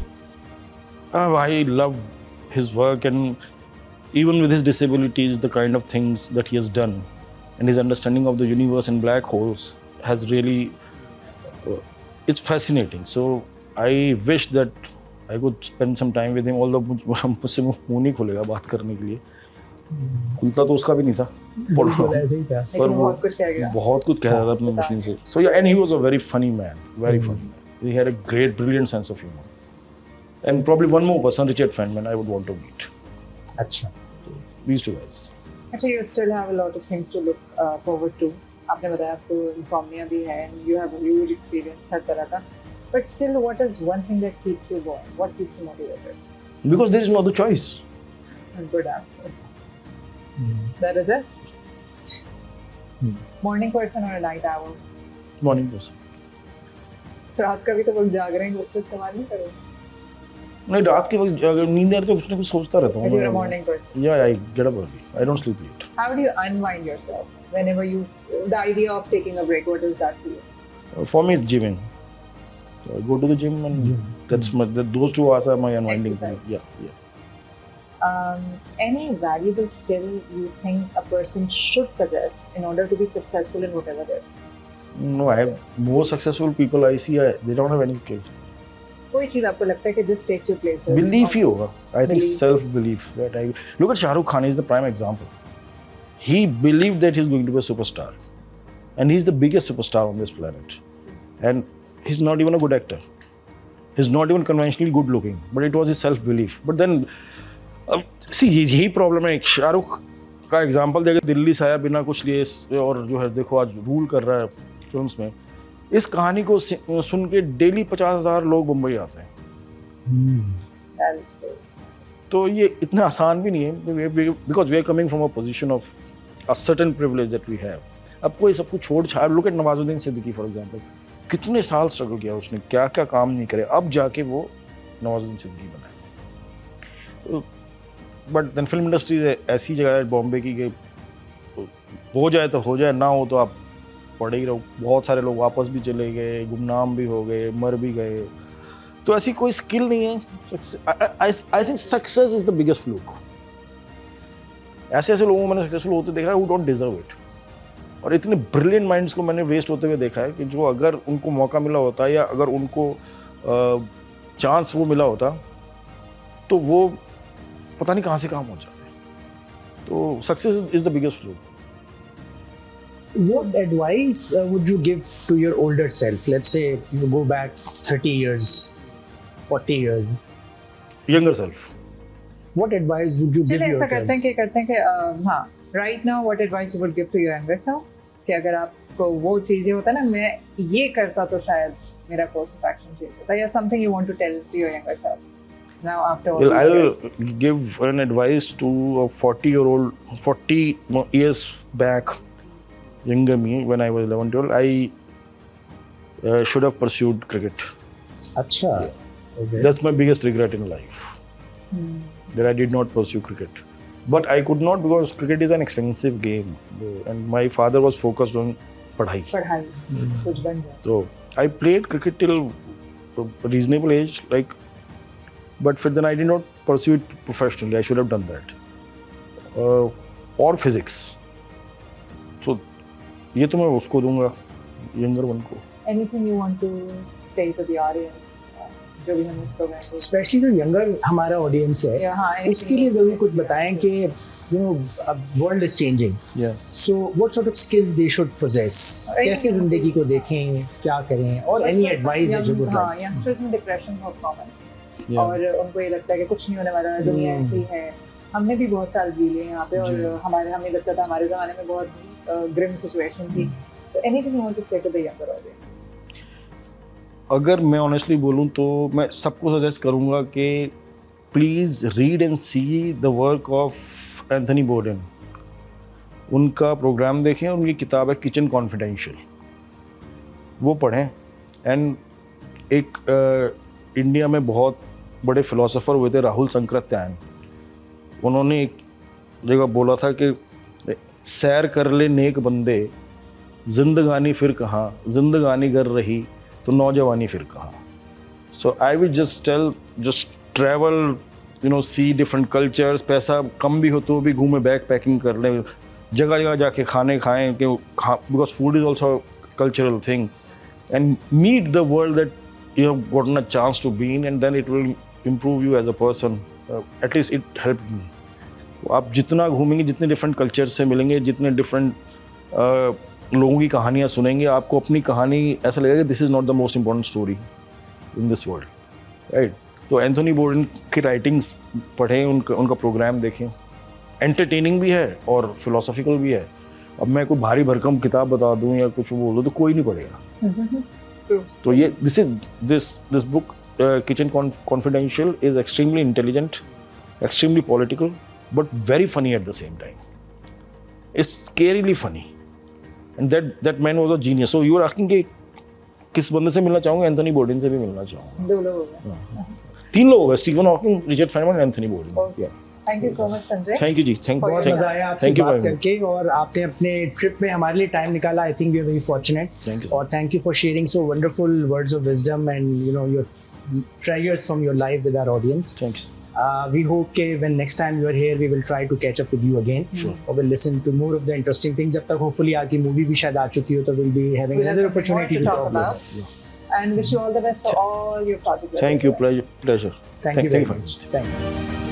I love his work, and even with his disabilities, the kind of things that he has done and his understanding of the universe and black holes has really it's fascinating. So I wish that I could spend some time with him, although मुझसे मुंह नहीं खुलेगा बात करने के लिए, खुलता तो उसका भी नहीं था, बिल्कुल ऐसे ही था। पर वो बहुत कुछ कह गया। बहुत कुछ कह रहा था अपनी मशीन से। So yeah, and he was a very funny man, very funny man. He had a great, brilliant sense of humor. And probably one more person, Richard Feynman, I would want to meet. अच्छा, These two guys. Actually, you still have a lot of things to look forward to. आपने बताया आपको insomnia भी है, and you have a huge experience हर तरह का. But still, what is one thing that keeps you going? What keeps you motivated? Because there is no other choice. A good answer. That is it. Morning person or a night owl? Morning person. रात का भी तो लोग जाग रहे हैं, उसको इस्तेमाल नहीं करो. नहीं, रात के वक्त अगर नींद आ रही तो कुछ ना कुछ सोचता रहता हूँ। You're a morning person. Yeah, I get up early. I don't sleep late. How do you unwind yourself whenever you the idea of taking a break? What is that for you? For me, it's gymming. So I go to the gym, and those 2 hours are my unwinding thing. Exercise. Yeah. Any valuable skill you think a person should possess in order to be successful in whatever they're doing? No, I have more successful people I see. They don't have any skill. कोई चीज आपको लगता है कि this takes you places? Belief ही होगा. I think Belief. self-belief. That I look at Shah Rukh Khan is the prime example. He believed that he's going to be a superstar, and he's the biggest superstar on this planet. And he's not even a good actor. He's not even conventionally good looking, but it was his self-belief. But then, see, यही problem है. शाहरुख का example देकर दिल्ली से आया बिना कुछ लिए और जो है देखो आज रूल कर रहा है फिल्म्स में. इस कहानी को सुन के डेली 50,000 लोग मुंबई आते हैं. That is true. तो ये इतना आसान भी नहीं है, because we are coming from a position of a certain privilege that we have. अब कोई सब कुछ छोड़ छाड़, look at Nawazuddin Siddiqui for example, कितने साल स्ट्रगल किया उसने, क्या क्या काम नहीं करे, अब जाके वो नवाजुद्दीन सिद्दीकी बना. बट देन फिल्म इंडस्ट्री ऐसी जगह है बॉम्बे की कि हो जाए तो हो जाए, ना हो तो आप पढ़े ही रहो. बहुत सारे लोग वापस भी चले गए, गुमनाम भी हो गए, मर भी गए. तो ऐसी कोई स्किल नहीं है. I think success is the biggest fluke. ऐसे ऐसे लोगों को मैंने सक्सेसफुल होते देखा है हु डोंट डिजर्व इट, और इतने ब्रिलियंट माइंड्स को मैंने वेस्ट होते हुए देखा है कि जो अगर उनको मौका मिला होता या अगर उनको चांस वो मिला होता तो वो पता नहीं कहाँ से काम हो जाते. तो success is the biggest fluke. What advice would you give to your older self? Let's say you go back 30 years, 40 years. Younger self. What advice would you give चलिए ऐसा yourself? करते हैं कि हाँ, right now what advice you would give to your younger self? कि अगर आपको वो चीजें होता ना, मैं ये करता तो शायद मेरा course of action change होता, या something you want to tell to your younger self now after all Well, these I'll years? give an advice to a 40 years back, younger me, when I was 11, 12, I should have pursued cricket. अच्छा. Okay. That's my biggest regret in life, that I did not pursue cricket. But I could not, because cricket is an expensive game, and my father was focused on पढ़ाई. पढ़ाई कुछ बन जाए. So I played cricket till a reasonable age, like, but then I did not pursue it professionally. I should have done that. Or physics. So ये तो मैं उसको दूंगा, यंगर वन को. Anything you want to say to the audience जो भी हम इस प्रोग्राम को, स्पेशली जो यंगर हमारा ऑडियंस है, हाँ, उसके लिए जरूर कुछ बताएं कि you know world is changing. Yeah. So what sort of skills they should possess, कैसे जिंदगी को देखें, क्या करें, और any advice that you would हाँ, लाइक. यंगस्टर्स में डिप्रेशन बहुत कॉमन है. Yeah. और उनको ये लगता है कि कुछ नहीं होने वाला है, दुनिया ऐसी है. हमने भी बहुत साल जी लिए यहाँ पे, और हमें लगता था हमारे ज़माने में बहुत ग्रिम सिचुएशन थी. तो एनीथिंग यू वांट टू से टू द यंगर ऑडियंस? अगर मैं ऑनेस्टली बोलूँ तो मैं सबको सजेस्ट करूँगा कि please read and see the work of Anthony Borden. उनका प्रोग्राम देखें, उनकी किताब है किचन कॉन्फिडेंशियल, वो पढ़ें. एंड एक इंडिया में बहुत बड़े फिलोसोफर हुए थे राहुल संकृत्यायन, उन्होंने एक जगह बोला था कि सैर कर ले नेक बंदे, जिंदगानी फिर कहाँ, जिंदगानी कर रही तो नौजवानी फिर कहाँ. So I will just tell, just travel, you know, see different cultures. पैसा कम भी हो तो भी घूमे, बैक पैकिंग कर ले, जगह जगह जाके खाने खाएं, कि because food is also cultural thing, and meet the world that you have gotten a chance to be in, and then it will improve you as a person. At least it helped me. आप जितना घूमेंगे, जितने different culture से मिलेंगे, जितने different लोगों की कहानियाँ सुनेंगे, आपको अपनी कहानी ऐसा लगेगा कि this is not the most important story in this world, right. तो एंथोनी बोर्डन की राइटिंग्स पढ़ें, उनका प्रोग्राम देखें. एंटरटेनिंग भी है और फिलोसॉफिकल भी है. अब मैं कोई भारी भरकम किताब बता दूँ या कुछ बोल दूँ तो कोई नहीं पढ़ेगा. तो ये this book Kitchen Confidential is extremely intelligent, extremely political, but very funny at the same time. It's scarily funny, and that man was a genius. So you are asking कि किस बंदे से मिलना चाहूँगा? एंथोनी बोर्डन से भी मिलना चाहूँगा. 2 लोग हो गए. 3 लोग हैं, Stephen Hawking, Richard Feynman, Anthony Bourdain. Thank you so much Sanjay. Thank you ji, बहुत मजा आया आपसे Thank you बात very much. करके, और आपने अपने ट्रिप में हमारे लिए टाइम निकाला. I think we are very fortunate. Thank you. और thank you for sharing so wonderful words of wisdom and you know your treasures from your life with our audience. Thanks. We hope that when next time you are here, we will try to catch up with you again. Sure. Or we'll listen to more of the interesting things. जब तक hopefully आपकी movie भी शायद आ चुकी हो, तो we'll be having We'll have another something more opportunity to to talk talk about. And wish you all the best for all your projects. Thank you. Pleasure. Thank you very for much. Thank you.